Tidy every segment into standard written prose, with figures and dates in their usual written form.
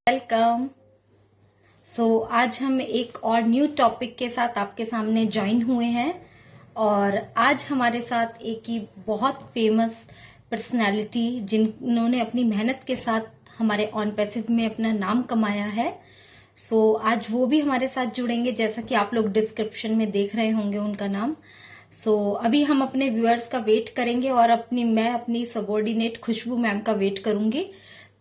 Welcome. आज हम एक और न्यू टॉपिक के साथ आपके सामने ज्वाइन हुए हैं और आज हमारे साथ एक ही बहुत फेमस पर्सनालिटी जिन्होंने अपनी मेहनत के साथ हमारे ऑन पैसिव में अपना नाम कमाया है। आज वो भी हमारे साथ जुड़ेंगे, जैसा कि आप लोग डिस्क्रिप्शन में देख रहे होंगे उनका नाम। अभी हम अपने व्यूअर्स का वेट करेंगे और मैं अपनी सबॉर्डिनेट खुशबू मैम का वेट करूंगी।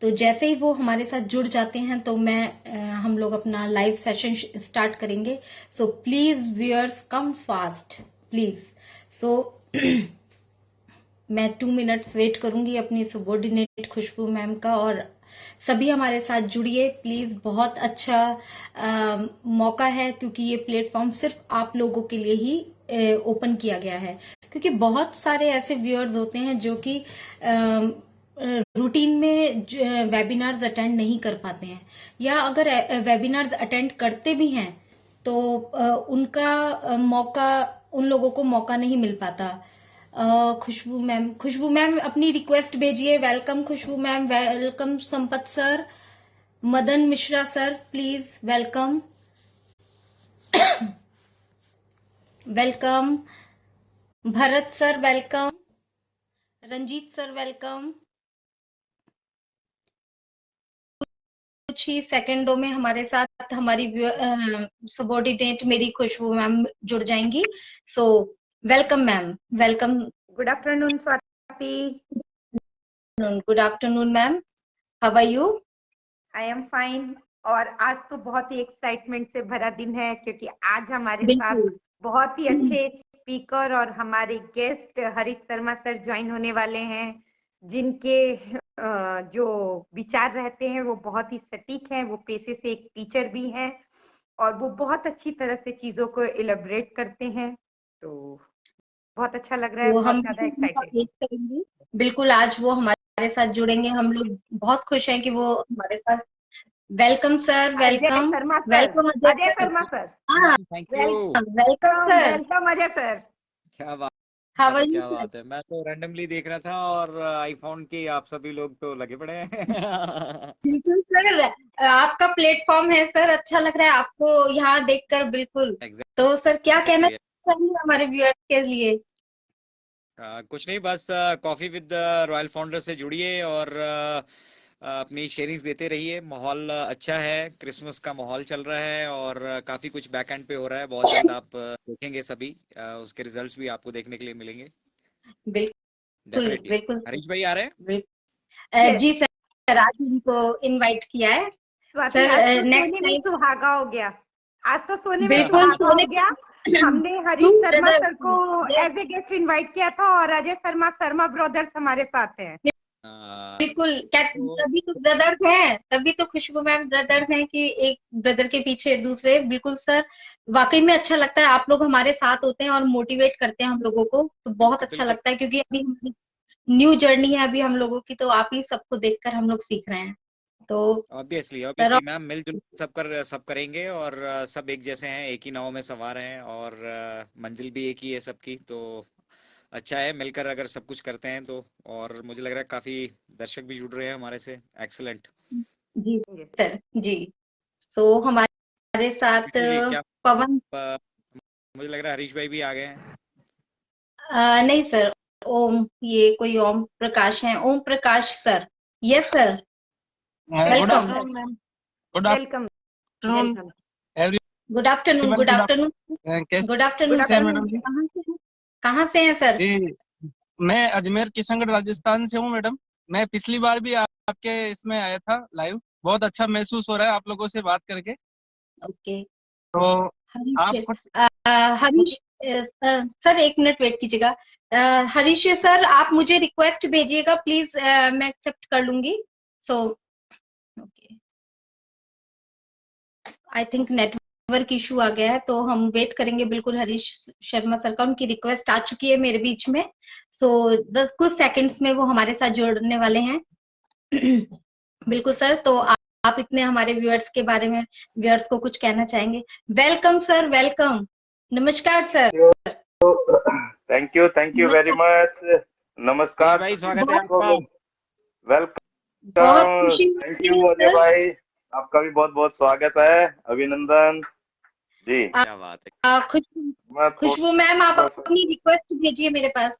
तो जैसे ही वो हमारे साथ जुड़ जाते हैं तो हम लोग अपना लाइव सेशन स्टार्ट करेंगे। Please viewers come fast please. So मैं 2 मिनट्स वेट करूंगी अपनी सबॉर्डिनेट खुशबू मैम का और सभी हमारे साथ जुड़िए प्लीज। बहुत अच्छा मौका है क्योंकि ये प्लेटफॉर्म सिर्फ आप लोगों के लिए ही ओपन किया गया है, क्योंकि बहुत सारे ऐसे व्यूअर्स होते हैं जो कि रूटीन में वेबिनार्स अटेंड नहीं कर पाते हैं, या अगर वेबिनार्स अटेंड करते भी हैं तो उनका मौका उन लोगों को मौका नहीं मिल पाता। खुशबू मैम अपनी रिक्वेस्ट भेजिए। Welcome Khushboo ma'am, welcome Sampat sir, Madan Mishra sir, please welcome. Welcome Bharat sir, welcome Ranjeet sir, welcome. कुछ ही सेकंडों में हमारे साथ हमारी सबॉर्डिनेट मेरी खुशबू मैम जुड़ जाएंगी। Welcome ma'am, welcome. Good afternoon Swati. Good afternoon ma'am, how are you? I am fine. और आज तो बहुत ही एक्साइटमेंट से भरा दिन है क्योंकि आज हमारे साथ बहुत ही अच्छे स्पीकर और हमारे guest Harish Sharma sir join होने वाले हैं, जिनके जो विचार रहते हैं वो बहुत ही सटीक हैं। वो पेशे से एक टीचर भी हैं और वो बहुत अच्छी तरह से चीजों को इलेबोरेट करते हैं। तो बहुत अच्छा लग रहा है, बहुत ज्यादा एक्साइटेड करेंगे। बिल्कुल, आज वो हमारे साथ जुड़ेंगे। हम लोग बहुत खुश हैं कि वो हमारे साथ। Welcome sir, welcome. Welcome Ajay Sharma sir. हाँ, thank you. Welcome sir. Welcome Ajay sir. क्या बात हाउ आर है, यू क्या सर? बात है। मैं तो रैंडमली देख रहा था और आईफोन की आप सभी लोग तो लगे पड़े हैं। बिल्कुल सर, आपका प्लेटफॉर्म है सर, अच्छा लग रहा है आपको यहाँ देखकर। बिल्कुल। तो सर क्या कहना Exactly. चाहिए हमारे व्यूअर्स के लिए? कुछ नहीं, बस कॉफी विद रॉयल फाउंडर से जुड़िए और अपनी शेयरिंग्स देते रहिए। माहौल अच्छा है, क्रिसमस का माहौल चल रहा है और काफी कुछ बैक एंड पे हो रहा है। बहुत जल्द आप देखेंगे सभी, उसके रिजल्ट्स भी आपको देखने के लिए मिलेंगे। बिल्कुल डेफिनेटली। बिल्कुल हरीश भाई आ रहे हैं? जी सर, आज उनको इनवाइट किया है स्वाति, आज सर। तो नेक्स्ट सोने में टाइम सुहागा हो गया। आज तो सोने में बिल्कुल सुहागा हो गया। हमने हरीश शर्मा सर को एज ए गेस्ट इनवाइट किया था और अजय शर्मा ब्रदर्स हमारे साथ हैं। बिल्कुल, तभी तो ब्रदर्स हैं, तभी तो खुशबू मैम ब्रदर्स हैं कि एक ब्रदर के पीछे दूसरे। बिल्कुल सर, वाकई में अच्छा लगता है आप लोग हमारे साथ होते हैं और मोटिवेट करते हैं हम लोगों को, तो बहुत अच्छा लगता है क्योंकि अभी हमारी न्यू जर्नी है अभी हम लोगों की, तो आप ही सबको देखकर हम लोग सीख रहे हैं। तो ऑब्वियसली मैम, मिलजुल सब करेंगे और सब एक जैसे हैं, एक ही नाव में सवार हैं और मंजिल भी एक ही है सबकी। तो अच्छा है मिलकर अगर सब कुछ करते हैं तो। और मुझे लग रहा है काफी दर्शक भी जुड़ रहे हैं हमारे से। एक्सीलेंट जी सर जी। हमारे साथ जी। क्या पवन, मुझे लग रहा है हरीश भाई भी आ गए हैं। नहीं सर, ओम, ये कोई ओम प्रकाश है, Om Prakash sir. Yes sir, welcome. Welcome welcome. Good afternoon, good afternoon, good afternoon sir. Madam ji, कहाँ से हैं सर? जी मैं अजमेर किशनगढ़ राजस्थान से हूँ मैडम। मैं पिछली बार भी आपके इसमें आया था लाइव। बहुत अच्छा महसूस हो रहा है आप लोगों से बात करके। ओके। तो आप हरीश, कुछ हरीश सर, एक मिनट वेट कीजिएगा। हरीश सर, आप मुझे रिक्वेस्ट भेजिएगा प्लीज, मैं एक्सेप्ट कर लूंगी। Okay, I think network issue आ गया है, तो हम वेट करेंगे बिल्कुल हरीश शर्मा सर का। उनकी रिक्वेस्ट आ चुकी है मेरे बीच में। बस कुछ सेकंड्स में वो हमारे साथ जुड़ने वाले हैं। बिल्कुल सर, तो आप इतने हमारे व्यूअर्स के बारे में, व्यूअर्स को कुछ कहना चाहेंगे? Welcome sir, welcome. नमस्कार sir. Thank you very much. नमस्कार भाई, स्वागत है आपका। वेलकम। बहुत खुशी थैंक यू अजय भाई। आपका भी बहुत बहुत स्वागत है, अभिनंदन जी। क्या बात है। मैं खुशबू मैम, आप थोड़ा सा अपनी रिक्वेस्ट भेजिए मेरे पास।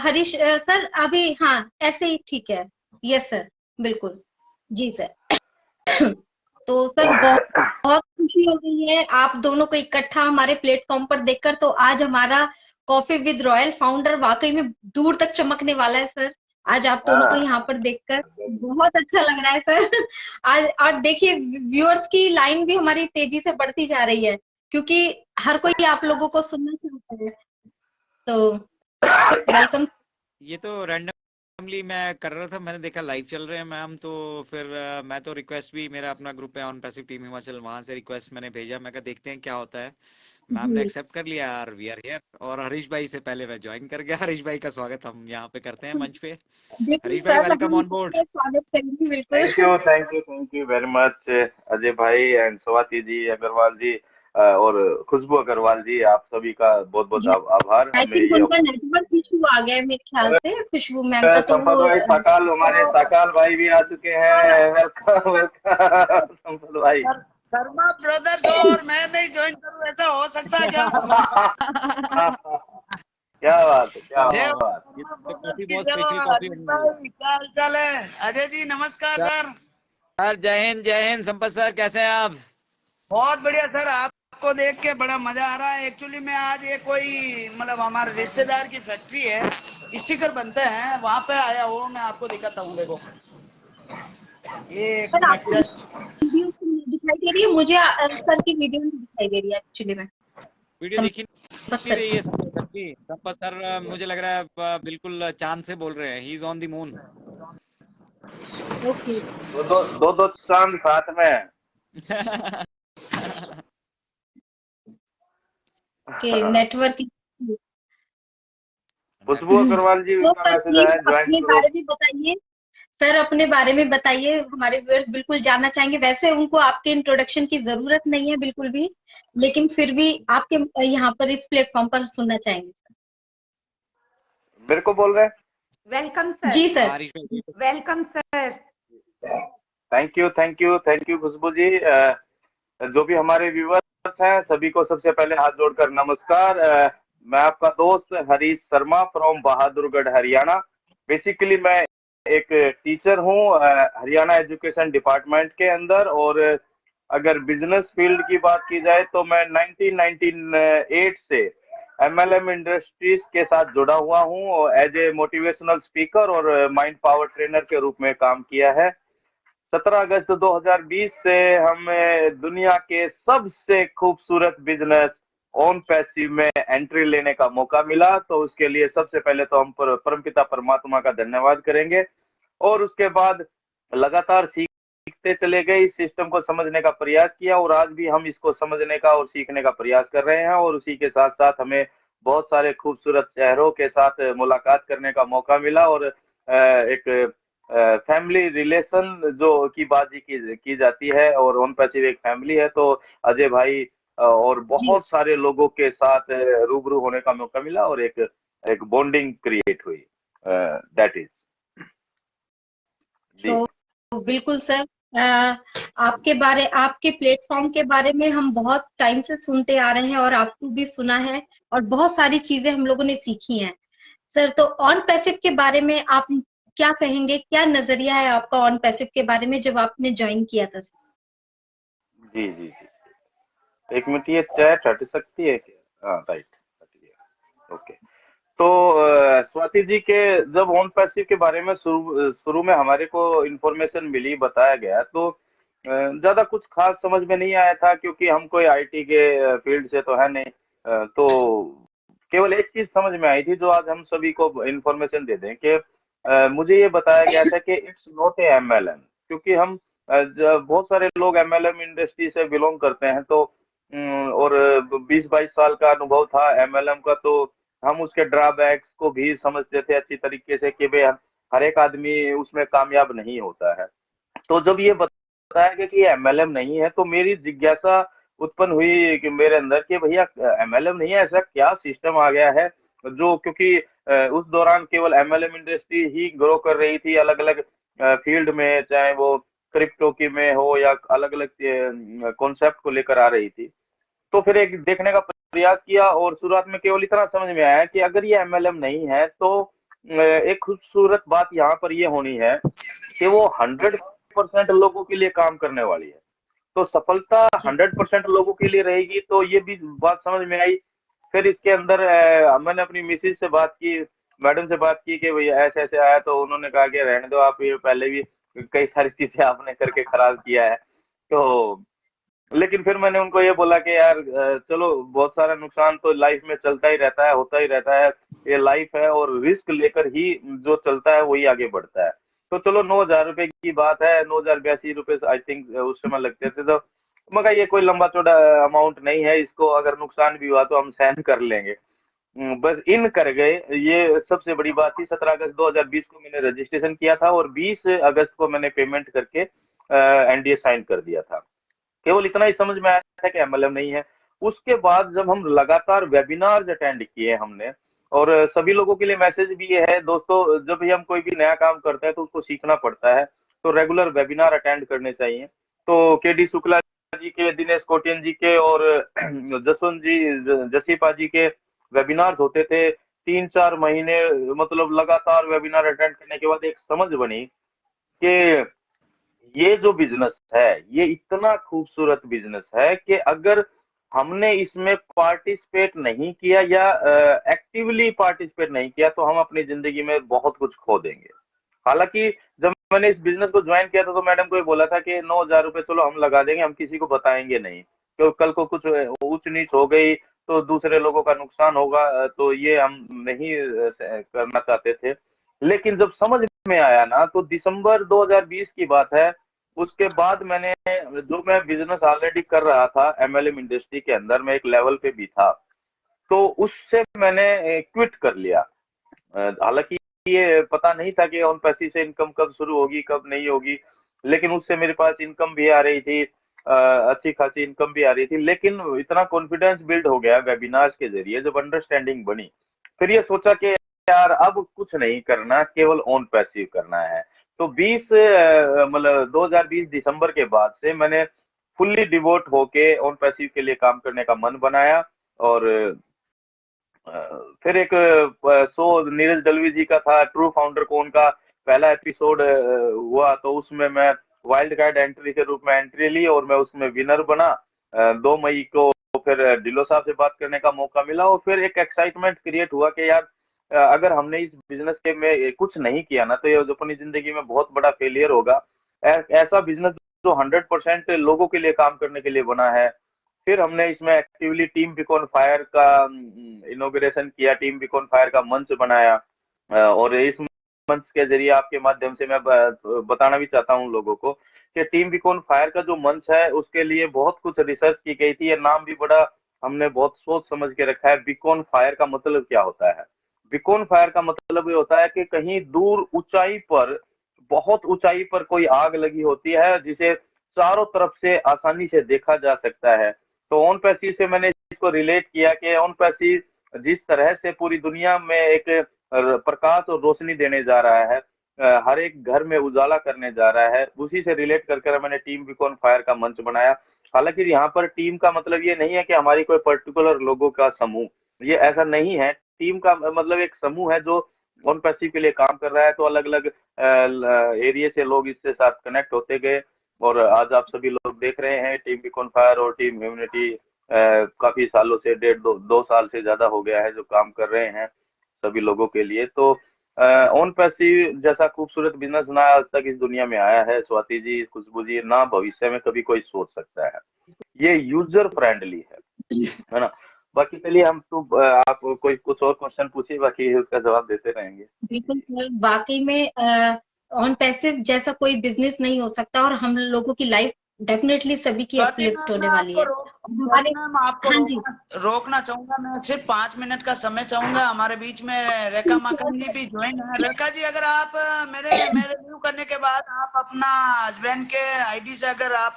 हरीश सर, अभी हाँ ऐसे ही ठीक है। यस सर, बिल्कुल। जी सर। तो सर बहुत बहुत खुशी हो रही है आप दोनों को इकट्ठा हमारे प्लेटफॉर्म पर देखकर। तो आज हमारा कॉफी विद रॉयल फाउंडर वाकई में दूर तक चमकने वाला है सर। आज आप दोनों को यहाँ पर देखकर बहुत अच्छा लग रहा है सर। आज और देखिए, व्यूअर्स की लाइन भी हमारी तेजी से बढ़ती जा रही है, क्योंकि हर कोई आप लोगों को सुनना चाहता है। तो वेलकम। ये तो रैंडमली मैं कर रहा था, मैंने देखा लाइव चल रहे हैं मैम, तो फिर मैं तो रिक्वेस्ट भी, मेरा अपना ग्रुप है ऑन पैसिव टीम हिमाचल, वहां से रिक्वेस्ट मैंने भेजा, मैं कहा देखते हैं क्या होता है। मैम ने जी एक्सेप्ट कर लिया यार, वी आर हियर। और हरीश भाई से पहले मैं ज्वाइन कर गया। हरीश भाई का स्वागत हम यहाँ पे करते हैं मंच पे। बिल्कुल हरीश भाई सर, वेलकम हम ऑन बोर्ड। इसका स्वागत करेंगे बिल्कुल। Thank you very much Ajay भाई एंड स्वाति जी अग्रवाल जी और खुशबू अग्रवाल जी, आप सभी का बहुत बहुत जी, आभार आई हमें थिंक ये। उनका नेटवर्क इशू आ गया है मेरे ख्याल से, खुशबू मैम का। तो संपत वो भाई सकाल, हमारे सकाल भाई भी आ चुके हैं। वेलकम वेलकम संपत भाई। शर्मा ब्रदर्स और मैं नहीं ज्वाइन करूं, ऐसा हो सकता है क्या? क्या बात है, क्या जय हो बात। ये शर्मा तो ब्रदर्स कॉफी की बहुत जय हो। स्पेशल कॉफी हरीश बनी हुई है। भाई क्या हाल चाल है? अजय जी नमस्कार सर। सर जय हिंद संपत सर, कैसे हैं आप? बहुत बढ़िया सर, आपको देख के बड़ा मजा आ रहा है। एक्चुअली मैं आज ये कोई मतलब हमारे रिश्तेदार की फैक्ट्री है, स्टिकर बनते हैं, वहां पे आया हूँ। मैं आपको दिखाता हूँ, देखो ये एक सर, मिनट आपको जस्ट। वीडियो दिखाई दे रही है मुझे? सर की वीडियो नहीं दिखाई दे रही है एक्चुअली में। वीडियो दिखी संपत नहीं सर रही की। है संपत सर की। संपत सर मुझे लग रहा है बिल्कुल चांद से बोल रहे हैं, he is on the moon. Okay. दो चांद साथ में। के नेटवर्क। खुशबू अग्रवाल जी तो का सर मैसेज आया, प्लीज ज्वाइन अपने करो। बारे में बताइए। सर अपने बारे में बताइए, हमारे व्यूअर्स बिल्कुल जानना चाहेंगे। वैसे उनको आपके इंट्रोडक्शन की जरूरत नहीं है बिल्कुल भी, लेकिन फिर भी आपके यहाँ पर इस प्लेटफॉर्म पर सुनना चाहेंगे। मेरे को बोल रहे हैं। Welcome sir. जी सर। हरीश भाई welcome sir. Thank you Khushboo ji. जो भी हमारे व्यूवर्स हैं सभी को सबसे पहले हाथ जोड़कर नमस्कार। मैं आपका दोस्त हरीश शर्मा फ्रॉम बहादुरगढ़ हरियाणा। बेसिकली मैं एक टीचर हूँ हरियाणा एजुकेशन डिपार्टमेंट के अंदर। और अगर बिजनेस फील्ड की बात की जाए तो मैं 1998 से एमएलएम इंडस्ट्रीज के साथ जुड़ा हुआ हूँ एज ए मोटिवेशनल स्पीकर और माइंड पावर ट्रेनर के रूप में काम किया है। 17 अगस्त 2020 से हमें दुनिया के सबसे खूबसूरत बिजनेस ऑन पैसिव में एंट्री लेने का मौका मिला। तो उसके लिए सबसे पहले तो हम परमपिता परमात्मा का धन्यवाद करेंगे। और उसके बाद लगातार सीखते चले गए, इस सिस्टम को समझने का प्रयास किया और आज भी हम इसको समझने का और सीखने का प्रयास कर रहे हैं। और उसी के साथ साथ हमें बहुत सारे खूबसूरत चेहरों के साथ मुलाकात करने का मौका मिला। और एक फैमिली रिलेशन जो की बात की जाती है और ऑन पैसिव एक फैमिली है। तो अजय भाई और जी। बहुत सारे लोगों के साथ रूबरू होने का मौका मिला और एक बॉन्डिंग क्रिएट हुई। दैट इज जी। सो बिल्कुल सर। आपके प्लेटफॉर्म के बारे में हम बहुत टाइम से सुनते आ रहे हैं, और आपको भी सुना है, और बहुत सारी चीजें हम लोगों ने सीखी हैं सर। तो ऑन पैसिव के बारे में आप क्या कहेंगे? क्या नजरिया है आपका ऑन पैसिव के बारे में जब आपने ज्वाइन किया था? जी जी जी, एक मिनट, ये चैट हट सकती है क्या? हाँ राइट, हट गया। ओके। तो स्वाति जी के जब ऑन पैसिव के बारे में शुरू शुरू में हमारे को इन्फॉर्मेशन मिली, बताया गया, तो ज्यादा कुछ खास समझ में नहीं आया था क्योंकि हम कोई आईटी के फील्ड से तो है नहीं। तो केवल एक चीज समझ में आई थी जो आज हम सभी को इन्फॉर्मेशन दे दें कि मुझे ये बताया गया था कि इट्स नॉट ए एमएलएम। क्योंकि हम बहुत सारे लोग एमएलएम इंडस्ट्री से बिलोंग करते हैं, तो और 20-22 साल का अनुभव था एमएलएम का। तो हम उसके ड्रॉबैक्स को भी समझते थे अच्छी तरीके से कि भाई हर एक आदमी उसमें कामयाब नहीं होता है। तो जब ये बताया गया कि ये एमएलएम नहीं है तो मेरी जिज्ञासा उत्पन्न हुई कि मेरे अंदर कि भैया एमएलएम नहीं है, ऐसा क्या सिस्टम आ गया है जो, क्योंकि उस दौरान केवल एमएलएम इंडस्ट्री ही ग्रो कर रही थी अलग अलग फील्ड में, चाहे वो क्रिप्टो की में हो या अलग अलग कॉन्सेप्ट को लेकर आ रही थी। तो फिर एक देखने का प्रयास किया और शुरुआत में केवल इतना समझ में आया कि अगर ये एमएलएम नहीं है तो एक खूबसूरत बात यहाँ पर ये होनी है कि वो 100% लोगों के लिए काम करने वाली है। तो सफलता जी 100% लोगों के लिए रहेगी, तो ये भी बात समझ में आई। फिर इसके अंदर मैंने अपनी मिसेज से बात की, मैडम से बात की कि भैया ऐसे ऐसे आया, तो उन्होंने कहा कि रहने दो आप, ये पहले भी कई सारी चीजें आपने करके खराब किया है। तो लेकिन फिर मैंने उनको ये बोला कि यार चलो बहुत सारा नुकसान तो लाइफ में चलता ही रहता है, होता ही रहता है, ये लाइफ है और रिस्क लेकर ही जो चलता है वही आगे बढ़ता है। तो चलो 9,000 रुपए की बात है, 9,082 रुपए आई थिंक उस समय लगते थे, तो मगर ये कोई लंबा चौड़ा अमाउंट नहीं है, इसको अगर नुकसान भी हुआ तो हम सहन कर लेंगे। बस इन कर गए, ये सबसे बड़ी बात थी। 17 अगस्त 2020 को मैंने रजिस्ट्रेशन किया था और 20 अगस्त को मैंने पेमेंट करके एनडीए साइन कर दिया था। केवल इतना ही समझ में आया था कि एमएलएम नहीं है। उसके बाद जब हम लगातार वेबिनार्स अटेंड किए हमने, और सभी लोगों के लिए मैसेज भी ये है दोस्तों, जब भी हम कोई भी नया काम करते हैं तो उसको सीखना पड़ता है, तो रेगुलर वेबिनार अटेंड करने चाहिए। तो केडी शुक्ला जी के, दिनेश कोटियन जी के और जसवंत जी जसीपा जी के वेबिनार्स होते थे। 3-4 महीने मतलब लगातार वेबिनार अटेंड करने के बाद एक समझ बनी कि ये जो बिजनेस है ये इतना खूबसूरत बिजनेस है कि अगर हमने इसमें पार्टिसिपेट नहीं किया या एक्टिवली पार्टिसिपेट नहीं किया तो हम अपनी जिंदगी में बहुत कुछ खो देंगे। हालांकि जब मैंने इस बिजनेस को ज्वाइन किया था तो मैडम को ये बोला था कि 9,000 रुपए चलो हम लगा देंगे, हम किसी को बताएंगे नहीं, तो कल को कुछ ऊंच नीच हो गई तो दूसरे लोगों का नुकसान होगा, तो ये हम नहीं करना चाहते थे। लेकिन जब समझ में आया ना, तो दिसंबर 2020 की बात है, उसके बाद मैंने, जो मैं बिजनेस ऑलरेडी कर रहा था एमएलएम इंडस्ट्री के अंदर, मैं एक लेवल पे भी था, तो उससे मैंने क्विट कर लिया। हालांकि ये पता नहीं था कि ऑन पैसिव से इनकम कब शुरू होगी कब नहीं होगी, लेकिन उससे मेरे पास इनकम भी आ रही थी, अच्छी खासी इनकम भी आ रही थी। लेकिन इतना कॉन्फिडेंस बिल्ड हो गया वेबिनार्स के जरिए, जब अंडरस्टैंडिंग बनी, फिर ये सोचा कि यार अब कुछ नहीं करना, केवल ऑन पैसिव करना है। तो 2020 दिसंबर के बाद से मैंने फुल्ली डिवोट होके ऑन पैसिव के लिए काम करने का मन बनाया। और फिर एक शो नीरज दलवी जी का था, ट्रू फाउंडर को, उनका पहला एपिसोड हुआ, तो उसमें मैं वाइल्ड कार्ड एंट्री के रूप में एंट्री ली और मैं उसमें विनर बना। 2 मई को फिर डिलो साहब से बात करने का मौका मिला और फिर एक एक्साइटमेंट क्रिएट हुआ कि यार अगर हमने इस बिजनेस के में कुछ नहीं किया ना, तो ये अपनी जिंदगी में बहुत बड़ा फेलियर होगा। ऐसा बिजनेस जो 100% लोगों के लिए काम करने के लिए बना है। फिर हमने इसमें एक्टिवली टीम बिकॉन फायर का इनॉग्रेशन किया, टीम बिकॉन फायर का मंच बनाया, और इस मंच के जरिए आपके माध्यम से मैं बताना भी चाहता हूँ लोगों को कि टीम बिकॉन फायर का जो मंच है उसके लिए बहुत कुछ रिसर्च की गई थी। ये नाम भी बड़ा हमने बहुत सोच समझ के रखा है। बिकॉन फायर का मतलब क्या होता है? बिकॉन फायर का मतलब ये होता है कि कहीं दूर ऊंचाई पर, बहुत ऊंचाई पर कोई आग लगी होती है जिसे चारों तरफ से आसानी से देखा जा सकता है। तो ऑन पैसिव से मैंने इसको रिलेट किया कि ऑन पैसिव जिस तरह से पूरी दुनिया में एक प्रकाश और रोशनी देने जा रहा है, हर एक घर में उजाला करने जा रहा है, उसी से रिलेट करके मैंने टीम बिकॉन फायर का मंच बनाया। हालांकि यहाँ पर टीम का मतलब ये नहीं है कि हमारी कोई पर्टिकुलर लोगों का समूह, ये ऐसा नहीं है। टीम का मतलब एक समूह है जो ऑन पैसिव के लिए काम कर रहा है। तो अलग अलग एरिया से लोग इसके साथ कनेक्ट होते गए और आज आप सभी लोग देख रहे हैं टीम बिकॉन फायर और टीम ह्यूमैनिटी काफी सालों से, 1.5-2 साल से ज्यादा हो गया है जो काम कर रहे हैं सभी लोगों के लिए। तो ऑन पैसिव जैसा खूबसूरत बिजनेस ना आज तक इस दुनिया में आया है स्वाति जी, खुशबू जी, ना भविष्य में कभी कोई सोच सकता है। ये यूजर फ्रेंडली है ना। बाकी चलिए हम तो आप कोई कुछ और क्वेश्चन पूछिए, बाकी उसका जवाब देते रहेंगे। बिल्कुल सर, वाकई में ऑन पैसिव जैसा कोई बिजनेस नहीं हो सकता और हम लोगों की लाइफ डेफिनेटली सभी की अपलिफ्ट होने वाली है। हमारे आपको हाँ जी, रोकना चाहूंगा, मैं सिर्फ 5 मिनट का समय चाहूंगा। हमारे बीच में रेखा माखन जी भी ज्वाइन है। रेखा जी, अगर आप मेरे रिव्यू करने के बाद आप अपना हस्बैंड के आईडी से अगर आप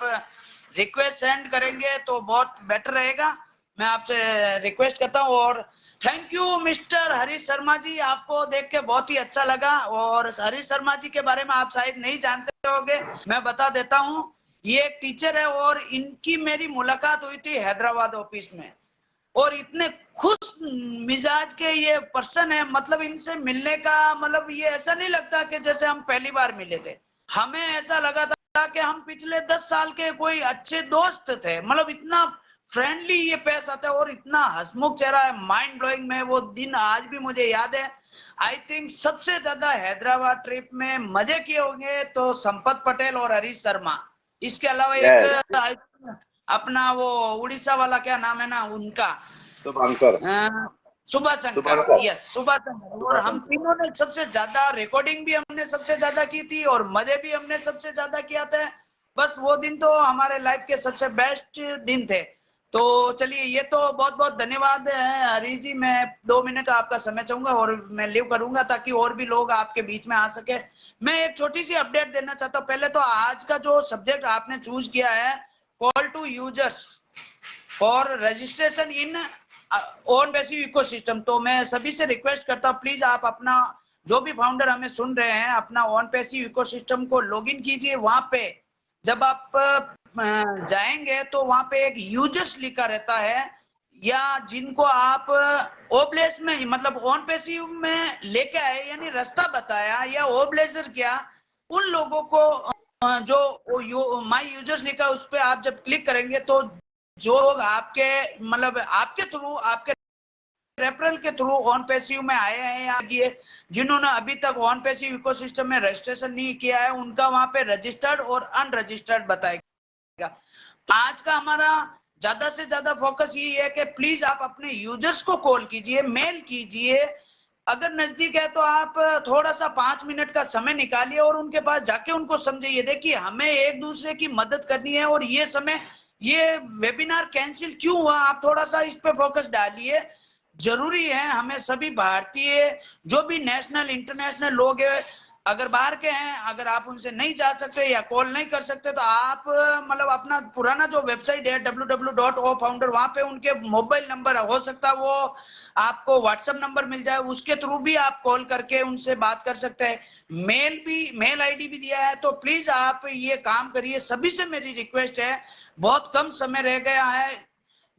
रिक्वेस्ट सेंड करेंगे तो बहुत बेटर रहेगा। मैं आपसे रिक्वेस्ट करता हूँ। और thank you mister Harish Sharma ji, आपको देख के बहुत ही अच्छा लगा। और हरीश शर्मा जी के बारे में आप शायद नहीं जानते होंगे, मैं बता देता हूँ। ये एक टीचर है और इनकी मेरी मुलाकात हुई थी हैदराबाद ऑफिस में, और इतने खुश मिजाज के ये पर्सन है, मतलब इनसे मिलने का मतलब ये ऐसा नहीं लगता कि जैसे हम पहली बार मिले थे। हमें ऐसा लगा था कि हम पिछले 10 साल के कोई अच्छे दोस्त थे, मतलब इतना फ्रेंडली ये पेश आता है और इतना हंसमुख चेहरा है, माइंड ब्लोइंग में। वो दिन आज भी मुझे याद है। आई थिंक सबसे ज्यादा हैदराबाद ट्रिप में मजे किए होंगे तो संपत पटेल और हरीश शर्मा। इसके अलावा एक अपना वो उड़ीसा वाला क्या नाम है ना उनका, सुबह शंकर, यस सुबह शंकर। और हम तीनों ने सबसे ज्यादा रिकॉर्डिंग भी हमने सबसे ज्यादा की थी और मजे भी हमने सबसे ज्यादा किया था। बस वो दिन तो हमारे लाइफ के सबसे बेस्ट दिन थे। तो चलिए, ये तो बहुत बहुत धन्यवाद है हरीश जी। मैं 2 मिनट आपका समय चाहूंगा और मैं लीव करूंगा ताकि और भी लोग आपके बीच में आ सके। मैं एक छोटी सी अपडेट देना चाहता हूँ। पहले तो आज का जो सब्जेक्ट आपने चूज किया है, call to users for registration in own passive ecosystem, तो मैं सभी से रिक्वेस्ट करता हूँ प्लीज आप अपना, जो भी फाउंडर हमें सुन रहे हैं, अपना ओन पैसिव इकोसिस्टम को लॉगिन कीजिए। वहां पे जब आप जाएंगे तो वहां पे एक यूजर्स लिखा रहता है, या जिनको आप ओब्लेस में मतलब ऑन पैसिव में लेके आए, यानी रास्ता बताया या ओब्लेजर किया, उन लोगों को जो माई यूजर्स लिखा उस पर आप जब क्लिक करेंगे तो जो लोग आपके मतलब आपके थ्रू, आपके रेफरल के थ्रू ऑन पैसिव में आए हैं, या ये जिन्होंने अभी तक ऑन पैसिव इकोसिस्टम में रजिस्ट्रेशन नहीं किया है, उनका वहां पे रजिस्टर्ड और अनरजिस्टर्ड बताएगा। आज का हमारा ज्यादा से ज्यादा फोकस यही है कि प्लीज आप अपने यूजर्स को कॉल कीजिए, मेल कीजिए। अगर नजदीक है तो आप थोड़ा सा 5 मिनट का समय निकालिए और उनके पास जाके उनको समझाइए। देखिए, हमें एक दूसरे की मदद करनी है और ये समय, ये वेबिनार कैंसिल क्यों हुआ, आप थोड़ा सा इस पे फोकस डालिए। जरूरी है, हमें सभी भारतीय जो भी नेशनल इंटरनेशनल लोग हैं, अगर बाहर के हैं, अगर आप उनसे नहीं जा सकते या कॉल नहीं कर सकते तो आप मतलब अपना पुराना जो वेबसाइट है www.ofounder, वहां पे उनके मोबाइल नंबर हो सकता है वो आपको व्हाट्सएप नंबर मिल जाए, उसके थ्रू भी आप कॉल करके उनसे बात कर सकते हैं। मेल आईडी भी दिया है, तो प्लीज आप ये काम करिए। सभी से मेरी रिक्वेस्ट है, बहुत कम समय रह गया है,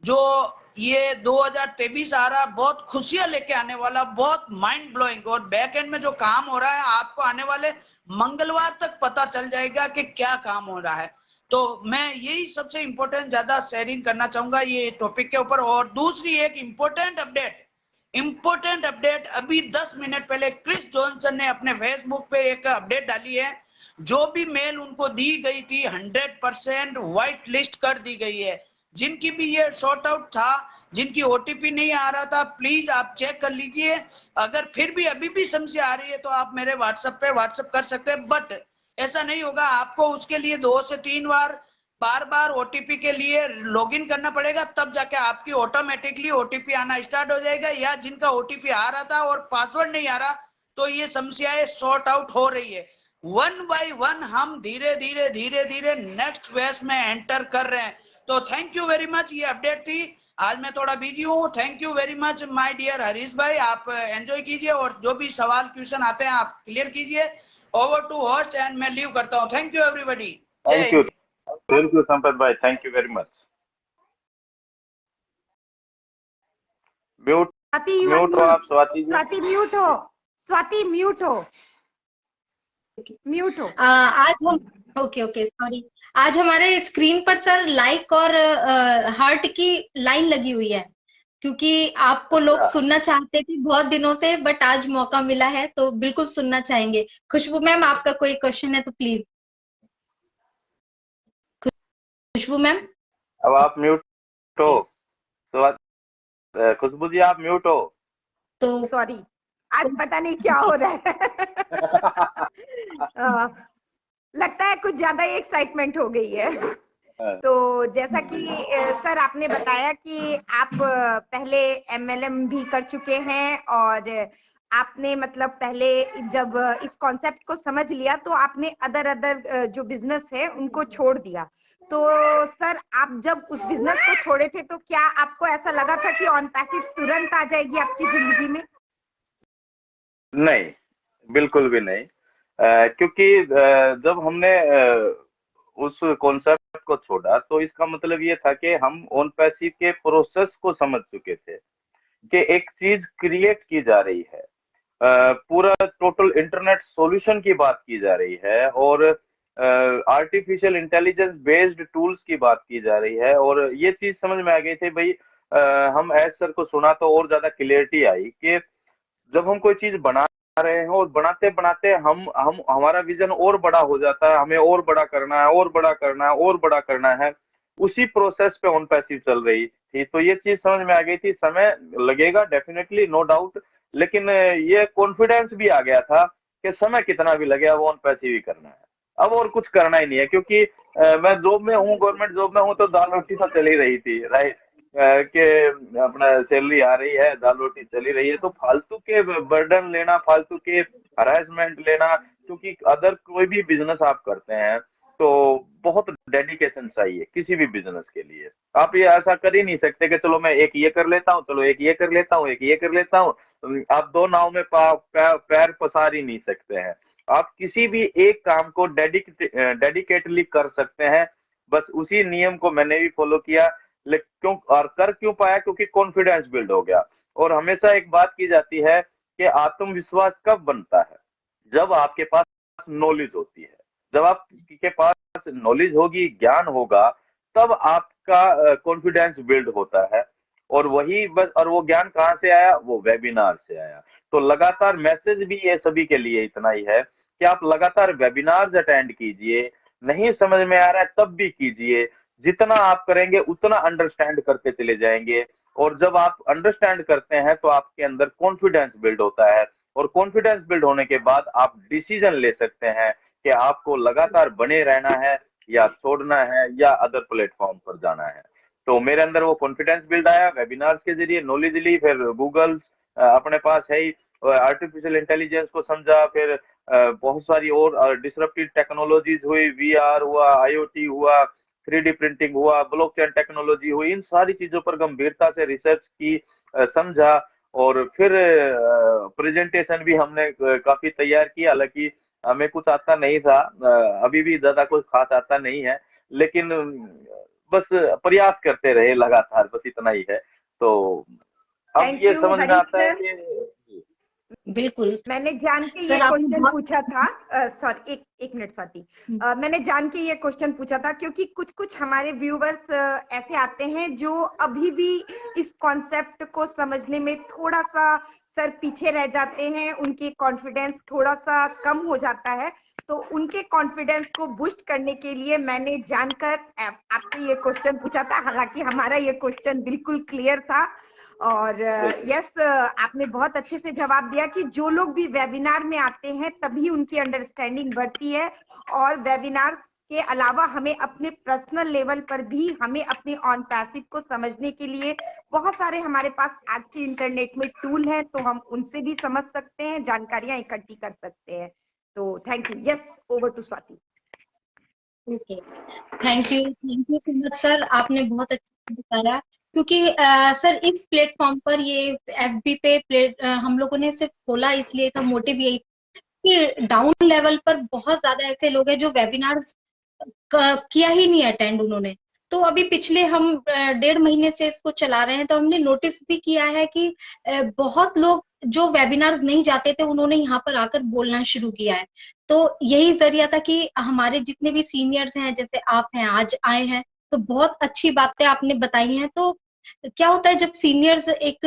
जो ये 2023 आ रहा, बहुत खुशियां लेके आने वाला, बहुत माइंड ब्लोइंग, और बैक एंड में जो काम हो रहा है आपको आने वाले मंगलवार तक पता चल जाएगा कि क्या काम हो रहा है। तो मैं यही सबसे इंपॉर्टेंट ज्यादा शेयरिंग करना चाहूंगा ये टॉपिक के ऊपर। और दूसरी एक इंपॉर्टेंट अपडेट अभी 10 मिनट पहले क्रिस जॉनसन ने अपने फेसबुक पे एक अपडेट डाली है। जो भी मेल उनको दी गई थी 100% व्हाइट लिस्ट कर दी गई है। जिनकी भी ये शॉर्ट आउट था, जिनकी ओटीपी नहीं आ रहा था, प्लीज आप चेक कर लीजिए। अगर फिर भी अभी भी समस्या आ रही है तो आप मेरे व्हाट्सएप कर सकते हैं, बट ऐसा नहीं होगा। आपको उसके लिए 2 से 3 बार बार ओटीपी के लिए लॉगिन करना पड़ेगा, तब जाके आपकी ऑटोमेटिकली ओटीपी आना स्टार्ट हो जाएगा। या जिनका ओटीपी आ रहा था और पासवर्ड नहीं आ रहा, तो ये समस्याएं सॉर्ट आउट हो रही है। 1 बाय 1 हम धीरे धीरे नेक्स्ट फेज में एंटर कर रहे हैं। तो थैंक यू वेरी मच, ये अपडेट थी। आज मैं थोड़ा बिजी हूँ। Thank you very much my dear Harish भाई, आप एंजॉय कीजिए और जो भी सवाल क्वेश्चन आते हैं आप क्लियर कीजिए। ओवर टू होस्ट एंड मैं लीव करता हूँ। Thank you everybody. Thank you Sampat भाई, thank you very much. Mute हो आप स्वाति जी। स्वाति म्यूट हो। आज हम ओके सॉरी, आज हमारे स्क्रीन पर सर लाइक और हार्ट की लाइन लगी हुई है, क्योंकि आपको लोग सुनना चाहते थे बहुत दिनों से, बट आज मौका मिला है तो बिल्कुल सुनना चाहेंगे। खुशबू मैम, आपका कोई क्वेश्चन है तो प्लीज। खुशबू मैम, अब आप म्यूट हो। खुशबू जी आप म्यूट हो। तो सॉरी, आज पता नहीं क्या हो रहा है। लगता है कुछ ज्यादा ही एक्साइटमेंट हो गई है। तो जैसा कि सर आपने बताया कि आप पहले एमएलएम भी कर चुके हैं, और आपने मतलब पहले जब इस कॉन्सेप्ट को समझ लिया तो आपने अदर जो बिजनेस है उनको छोड़ दिया। तो सर आप जब उस बिजनेस को छोड़े थे तो क्या आपको ऐसा लगा था कि ऑन पैसिव तुरंत आ जाएगी आपकी जिंदगी में? नहीं, बिल्कुल भी नहीं। क्योंकि जब हमने उस कॉन्सेप्ट को छोड़ा तो इसका मतलब ये था कि हम ऑन पैसिव के प्रोसेस को समझ चुके थे कि एक चीज क्रिएट की जा रही है, पूरा टोटल इंटरनेट सॉल्यूशन की बात की जा रही है, और आर्टिफिशियल इंटेलिजेंस बेस्ड टूल्स की बात की जा रही है। और ये चीज समझ में आ गई थी भाई। हम एस सर को सुना तो और ज्यादा क्लियरिटी आई कि जब हम कोई चीज बना रहे हैं और बनाते बनाते हम हमारा विजन और बड़ा हो जाता है, हमें और बड़ा करना है, और बड़ा करना है, और बड़ा करना है, उसी प्रोसेस पे ऑन पैसिव चल रही थी। तो ये चीज समझ में आ गई थी। समय लगेगा डेफिनेटली, नो डाउट, लेकिन ये कॉन्फिडेंस भी आ गया था कि समय कितना भी लगे, अब ऑन पैसिव ही करना है, अब और कुछ करना ही नहीं है। क्योंकि मैं जॉब में हूँ, गवर्नमेंट जॉब में हूँ, तो दाल रोटी तो चल ही रही थी, राइट, कि अपना सैलरी आ रही है, दाल रोटी चली रही है, तो फालतू के बर्डन लेना, फालतू के हरासमेंट लेना, क्योंकि अदर कोई भी बिजनेस आप करते हैं तो बहुत डेडिकेशन चाहिए किसी भी बिजनेस के लिए। आप ये ऐसा कर ही नहीं सकते कि चलो मैं एक ये कर लेता हूँ, चलो एक ये कर लेता हूँ, एक ये कर लेता हूँ। आप दो नाव में पैर पसार ही नहीं सकते हैं। आप किसी भी एक काम को डेडिकेटली कर सकते हैं। बस उसी नियम को मैंने भी फॉलो किया। क्यों और कर क्यों पाया? क्योंकि कॉन्फिडेंस बिल्ड हो गया। और हमेशा एक बात की जाती है कि आत्मविश्वास कब बनता है? जब आपके पास नॉलेज होती है। जब आपके पास नॉलेज होगी, ज्ञान होगा, तब आपका कॉन्फिडेंस बिल्ड होता है। और वही बस, और वो ज्ञान कहाँ से आया? वो वेबिनार से आया। तो लगातार मैसेज भी ये सभी के लिए इतना ही है कि आप लगातार वेबिनार्स अटेंड कीजिए। नहीं समझ में आ रहा है तब भी कीजिए। जितना आप करेंगे उतना अंडरस्टैंड करते चले जाएंगे। और जब आप अंडरस्टैंड करते हैं तो आपके अंदर कॉन्फिडेंस बिल्ड होता है। और कॉन्फिडेंस बिल्ड होने के बाद आप डिसीजन ले सकते हैं कि आपको लगातार बने रहना है, या छोड़ना है, या अदर प्लेटफॉर्म पर जाना है। तो मेरे अंदर वो कॉन्फिडेंस बिल्ड आया, वेबिनार्स के जरिए नॉलेज ली, फिर गूगल अपने पास है ही, आर्टिफिशियल इंटेलिजेंस को समझा, फिर बहुत सारी और डिसरप्टिव टेक्नोलॉजीज हुई, वीआर हुआ, आईओटी हुआ, 3D प्रिंटिंग हुआ, ब्लॉकचेन टेक्नोलॉजी हुई। इन सारी चीजों पर गंभीरता से रिसर्च की, समझा, और फिर प्रेजेंटेशन भी हमने काफी तैयार की। हालांकि हमें कुछ आता नहीं था, अभी भी ज्यादा कुछ खास आता नहीं है, लेकिन बस प्रयास करते रहे लगातार, बस इतना ही है। तो अब थैंक ये यू समझ में हरीश आता है सर। कि बिल्कुल मैंने जान के ये सर, आपने क्वेश्चन बहुत पूछा था, सॉरी एक मिनट स्वाति। मैंने जान के ये क्वेश्चन पूछा था क्योंकि कुछ कुछ हमारे व्यूवर्स ऐसे आते हैं जो अभी भी इस कॉन्सेप्ट को समझने में थोड़ा सा सर पीछे रह जाते हैं, उनकी कॉन्फिडेंस थोड़ा सा कम हो जाता है। तो उनके कॉन्फिडेंस को बूस्ट करने के लिए मैंने जानकर आपसे ये क्वेश्चन पूछा था। हालांकि हमारा ये क्वेश्चन बिल्कुल क्लियर था। और यस, आपने बहुत अच्छे से जवाब दिया कि जो लोग भी वेबिनार में आते हैं तभी उनकी अंडरस्टैंडिंग बढ़ती है। और वेबिनार के अलावा हमें अपने पर्सनल लेवल पर भी हमें अपने ऑन पैसिव को समझने के लिए बहुत सारे हमारे पास आज के इंटरनेट में टूल हैं, तो हम उनसे भी समझ सकते हैं, जानकारियां इकट्ठी कर सकते हैं। तो thank you. Yes, over to Swati. Okay, thank you so much sir, आपने बहुत अच्छे से बताया। क्योंकि सर इस प्लेटफॉर्म पर ये एफबी पे हम लोगों ने सिर्फ खोला इसलिए था, मोटिव यही कि डाउन लेवल पर बहुत ज्यादा ऐसे लोग हैं जो वेबिनार किया ही नहीं अटेंड उन्होंने। तो अभी पिछले हम 1.5 महीने से इसको चला रहे हैं, तो हमने नोटिस भी किया है कि बहुत लोग जो वेबिनार्स नहीं जाते थे उन्होंने यहाँ पर आकर बोलना शुरू किया है। तो यही जरिया था कि हमारे जितने भी सीनियर्स हैं, जैसे आप हैं, आज आए हैं, तो बहुत अच्छी बातें आपने बताई हैं। तो क्या होता है जब सीनियर्स एक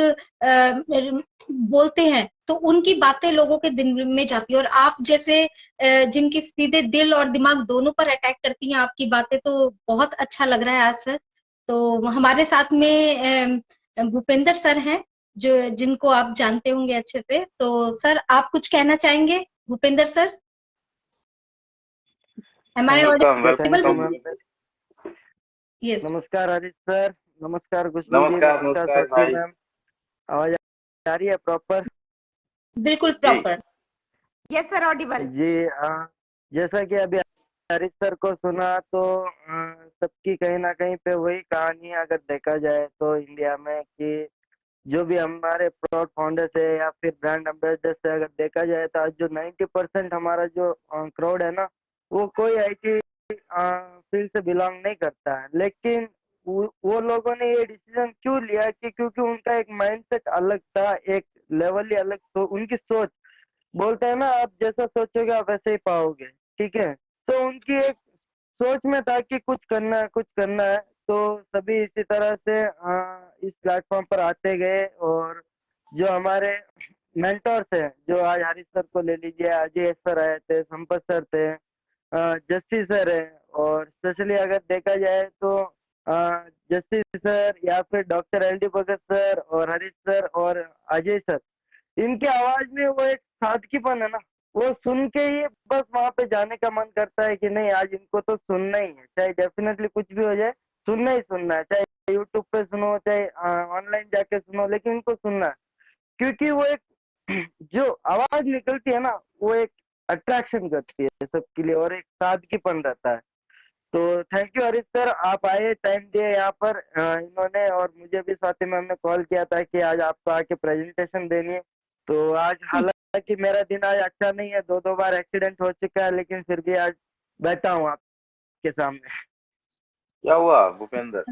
बोलते हैं तो उनकी बातें लोगों के दिल में जाती है, और आप जैसे जिनकी सीधे दिल और दिमाग दोनों पर अटैक करती हैं आपकी बातें, तो बहुत अच्छा लग रहा है आज सर। तो हमारे साथ में भूपेंद्र सर हैं, जो जिनको आप जानते होंगे अच्छे से। तो सर आप कुछ कहना चाहेंगे Bhupendra sir? Am I welcome audible? Welcome. Yes, नमस्कार हरीश सर, नमस्कार खुशबू जी, नमस्कार नमस्कार नमस्कार स्वाति भाई मैम। आवाज आ रही है प्रॉपर? बिल्कुल जी। प्रॉपर। Yes sir, audible. जी जैसा कि अभी हरीश सर को सुना तो सबकी कहीं ना कहीं पे वही कहानी है अगर देखा जाए तो इंडिया में कि जो भी हमारे प्रोड फाउंडर्स है या फिर ब्रांड एम्बेसडर से अगर देखा जाए तो आज जो 90% हमारा जो क्राउड है ना, वो कोई आईटी फील्ड से बिलोंग नहीं करता है। लेकिन वो लोगों ने ये डिसीजन क्यों लिया कि क्योंकि उनका एक माइंडसेट अलग था, एक लेवल ही अलग, तो उनकी सोच, बोलते हैं ना आप जैसा सोचोगे आप वैसे ही पाओगे, ठीक है। तो उनकी एक सोच में था कि कुछ करना है, कुछ करना है। तो सभी इसी तरह से इस प्लेटफॉर्म पर आते गए। और जो हमारे मेंटर्स हैं, जो आज हरीश सर को ले लीजिए, अजय सर आए थे, संपत सर थे, जस्सी सर है, और स्पेशली अगर देखा जाए तो जस्सी सर या फिर डॉक्टर एल डी भगत सर और हरीश सर और अजय सर, इनकी आवाज में वो एक सादगीपन है ना, वो सुन के ही बस वहां पे जाने का मन करता है कि नहीं आज इनको तो सुनना ही है, चाहे डेफिनेटली कुछ भी हो जाए, सुनना ही सुनना है, चाहे यूट्यूब पे सुनो चाहे ऑनलाइन जाके सुनो, लेकिन इनको सुनना है। क्योंकि वो एक जो आवाज निकलती है ना, वो एक अट्रैक्शन करती है सबके लिए और एक सादगीपन रहता है। तो थैंक यू हरीश सर, आप आए, टाइम दिए यहाँ पर इन्होंने, और मुझे भी स्वाति मैम ने कॉल किया था कि आज आपको आके प्रेजेंटेशन देनी है। तो आज हालांकि मेरा दिन आज अच्छा नहीं है, दो दो बार एक्सीडेंट हो चुका है, लेकिन फिर भी आज बैठा हूँ आपके सामने। क्या हुआ भूपेंद्र?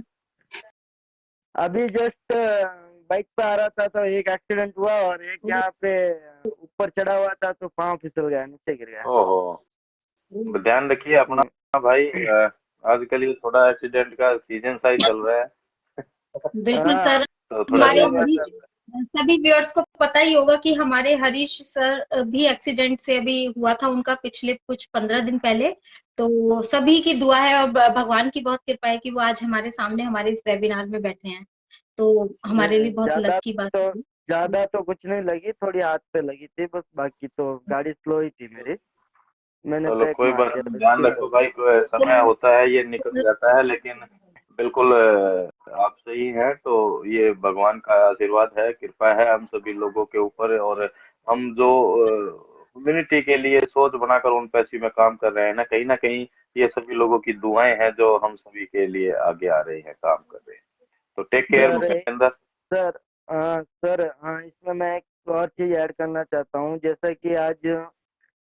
अभी जस्ट बाइक पे आ रहा था तो एक एक्सीडेंट हुआ, और एक यहाँ पे ऊपर चढ़ा हुआ था तो पाँव फिसल गया, नीचे गिर गया। ओहो, ध्यान रखिए अपना भाई। आजकल ये थोड़ा एक्सीडेंट का सीजन सा ही चल रहा है। बिल्कुल हाँ, सर। तो थोड़ा हमारे ध्यान हरीश, रखना। सभी व्यूअर्स को पता ही होगा कि हमारे हरीश सर भी एक्सीडेंट से अभी हुआ था उनका पिछले कुछ 15 दिन पहले। तो सभी की दुआ है और भगवान की बहुत कृपा है कि वो आज हमारे सामने हमारे इस वेबिनार में बैठे हैं। तो हमारे लिए बहुत लक की बात तो है। ज्यादा तो कुछ नहीं लगी, थोड़ी हाथ पे लगी थी बस, बाकी तो गाड़ी स्लो ही थी मेरी, मैंने चलो ब्रेक कोई मार बात नहीं, दिया ध्यान इसकी रखो वजह भाई, कोई समय होता है ये निकल जाता है, लेकिन बिल्कुल आप सही हैं। तो ये भगवान का आशीर्वाद है, कृपा है हम सभी लोगों के ऊपर, और हम जो ह्यूमैनिटी के लिए सोच बनाकर उन पैसे में काम कर रहे हैं ना कहीं ये सभी लोगों की दुआएं हैं जो हम सभी के लिए आगे आ रही हैं, काम कर रहे हैं। तो टेक केयर बिल्कुल sir. Sir. Bhupendra. Sir sir, हाँ इसमें मैं एक और चीज ऐड करना चाहता हूँ, जैसा कि आज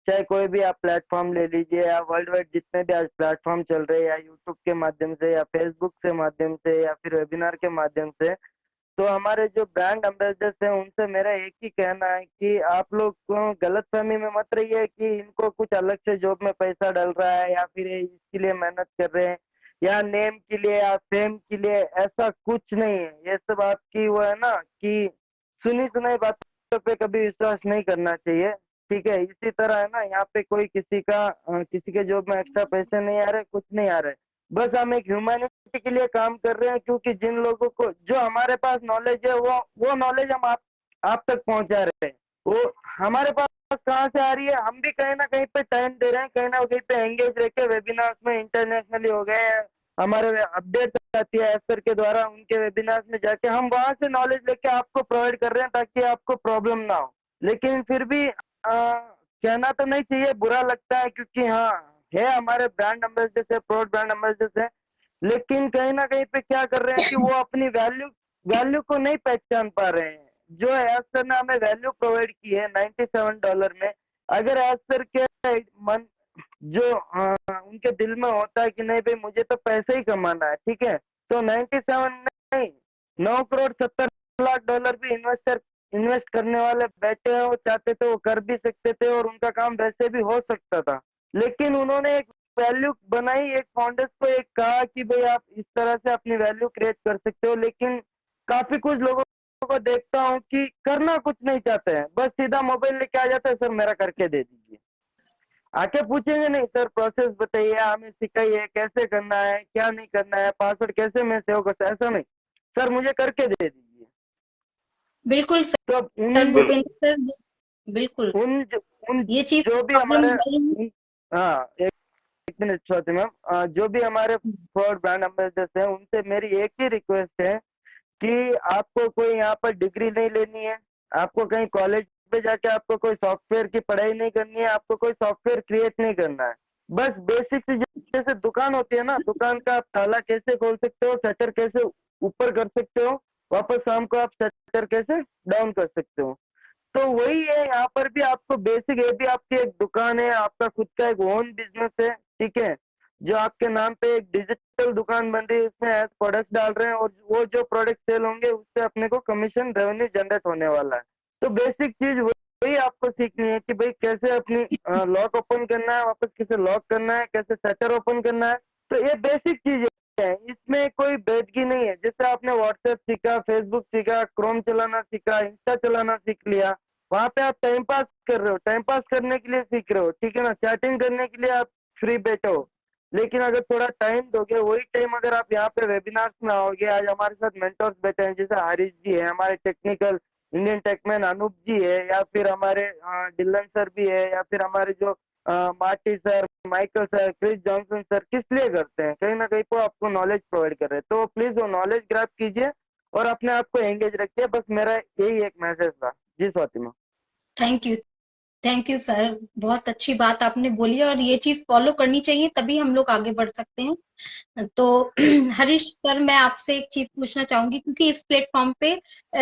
चाहे कोई भी आप प्लेटफॉर्म ले लीजिए, या वर्ल्ड वाइड जितने भी आज प्लेटफॉर्म चल रहे हैं, या यूट्यूब के माध्यम से या फेसबुक के माध्यम से या फिर वेबिनार के माध्यम से, तो हमारे जो ब्रांड एम्बेसडर्स हैं उनसे मेरा एक ही कहना है कि आप लोग को गलतफहमी में मत रहिए कि इनको कुछ अलग से जॉब में पैसा डल रहा है या फिर ये इसके लिए मेहनत कर रहे हैं या नेम के लिए या फेम के लिए, ऐसा कुछ नहीं है। ये सब आपकी वो है ना कि सुनी सुनाई बातों पे कभी विश्वास नहीं करना चाहिए, ठीक है। इसी तरह है ना, यहाँ पे कोई किसी के जॉब में एक्स्ट्रा पैसे नहीं आ रहे, कुछ नहीं आ रहे, बस हम एक ह्यूमैनिटी के लिए काम कर रहे हैं। क्योंकि जिन लोगों को जो हमारे पास नॉलेज है वो नॉलेज हम आप तक पहुंचा रहे हैं। वो हमारे पास कहाँ से आ रही है, हम भी कहीं ना कहीं पे टाइम दे रहे हैं, कहीं ना कहीं पे एंगेज रह के वेबिनार्स में इंटरनेशनली हो गए हैं, हमारे अपडेट आती है एफर के द्वारा, उनके वेबिनार्स में जाके हम वहां से नॉलेज लेके आपको प्रोवाइड कर रहे हैं ताकि आपको प्रॉब्लम ना हो। लेकिन फिर भी कहना तो नहीं चाहिए, बुरा लगता है, क्योंकि हाँ है हमारे ब्रांड एम्बेसडर से, प्रोड ब्रांड एम्बेसडर से, लेकिन कहीं ना कहीं पे क्या कर रहे हैं कि वो अपनी वैल्यू वैल्यू को नहीं पहचान पा रहे हैं। जो एज सर ने हमें वैल्यू प्रोवाइड की है $97 में, अगर एज सर के मन जो उनके दिल में होता है कि नहीं भाई मुझे तो पैसे ही कमाना है, ठीक है, तो 97 नहीं, 9 करोड़ 70 लाख भी इन्वेस्ट करने वाले बैठे हैं, वो चाहते थे वो कर भी सकते थे और उनका काम वैसे भी हो सकता था। लेकिन उन्होंने एक वैल्यू बनाई, एक फाउंडर्स को एक कहा कि भाई आप इस तरह से अपनी वैल्यू क्रिएट कर सकते हो। लेकिन काफी कुछ लोगों को देखता हूँ कि करना कुछ नहीं चाहते हैं, बस सीधा मोबाइल लेके आ जाते हैं, सर मेरा करके दे दीजिए, आके पूछेंगे नहीं सर प्रोसेस बताइए, हमें सिखाइए कैसे करना है, क्या नहीं करना है, पासवर्ड कैसे मैं सेव कर सकता, ऐसा नहीं, सर मुझे करके दे दीजिए। बिल्कुल तो सर, बिल्कुल। भूपेंद्र सर, बिल्कुल उन उन ये चीज जो भी प्रॉब्लम हमारे हो रही है। हाँ, एक मिनट स्वाति मैम, जो भी हमारे फॉर ब्रांड एम्बेसडर्स हैं उनसे मेरी एक ही रिक्वेस्ट है कि आपको कोई यहाँ पर डिग्री नहीं लेनी है, आपको कहीं कॉलेज पे जाके आपको कोई सॉफ्टवेयर की पढ़ाई नहीं करनी है, आपको कोई सॉफ्टवेयर क्रिएट नहीं करना है। बस बेसिक से जैसे दुकान होती है ना, दुकान का आप ताला कैसे खोल सकते हो, शटर कैसे ऊपर कर सकते हो, वापस शाम को आप शटर कैसे डाउन कर सकते हो। तो वही है, यहाँ पर भी आपको बेसिक, ये भी आपकी एक दुकान है, आपका खुद का एक ओन बिजनेस है, ठीक है, जो आपके नाम पे एक डिजिटल दुकान बन रही है, उसमें एज प्रोडक्ट डाल रहे हैं और वो जो प्रोडक्ट सेल होंगे उससे अपने को कमीशन रेवेन्यू जनरेट होने वाला है। तो बेसिक चीज वही आपको सीखनी है कि भाई कैसे अपनी लॉक ओपन करना है, वापस कैसे लॉक करना है, कैसे शटर ओपन करना है। तो ये बेसिक चीज है, इसमें कोई बेदगी नहीं है। जैसे आपने व्हाट्सएप सीखा, फेसबुक सीखा, क्रोम चलाना सीखा, इंस्टा चलाना सीख लिया, वहां पे आप टाइम पास कर रहे हो, टाइम पास करने के लिए सीख रहे हो, ठीक है ना, चैटिंग करने के लिए आप फ्री बैठे हो। लेकिन अगर थोड़ा टाइम दोगे, वही टाइम अगर आप यहाँ पे वेबिनार्स में आओगे, आज हमारे साथ मेंटर्स बैठे हैं, जैसे हारिस जी है, हमारे टेक्निकल इंडियन टेकमैन अनूप जी है, या फिर हमारे डिलन सर भी है, या फिर हमारे जो Marty sir, Michael sir, Chris Johnson sir, किस लिए करते हैं, कहीं ना कहीं तो आपको नॉलेज प्रोवाइड कर रहे हैं। तो प्लीज वो नॉलेज ग्रैब कीजिए और अपने आप को एंगेज रखिए, बस मेरा यही एक मैसेज था जी स्वातिमा। थैंक यू सर, बहुत अच्छी बात आपने बोली और ये चीज फॉलो करनी चाहिए, तभी हम लोग आगे बढ़ सकते हैं। तो हरीश सर, मैं आपसे एक चीज पूछना चाहूंगी, क्योंकि इस प्लेटफॉर्म पे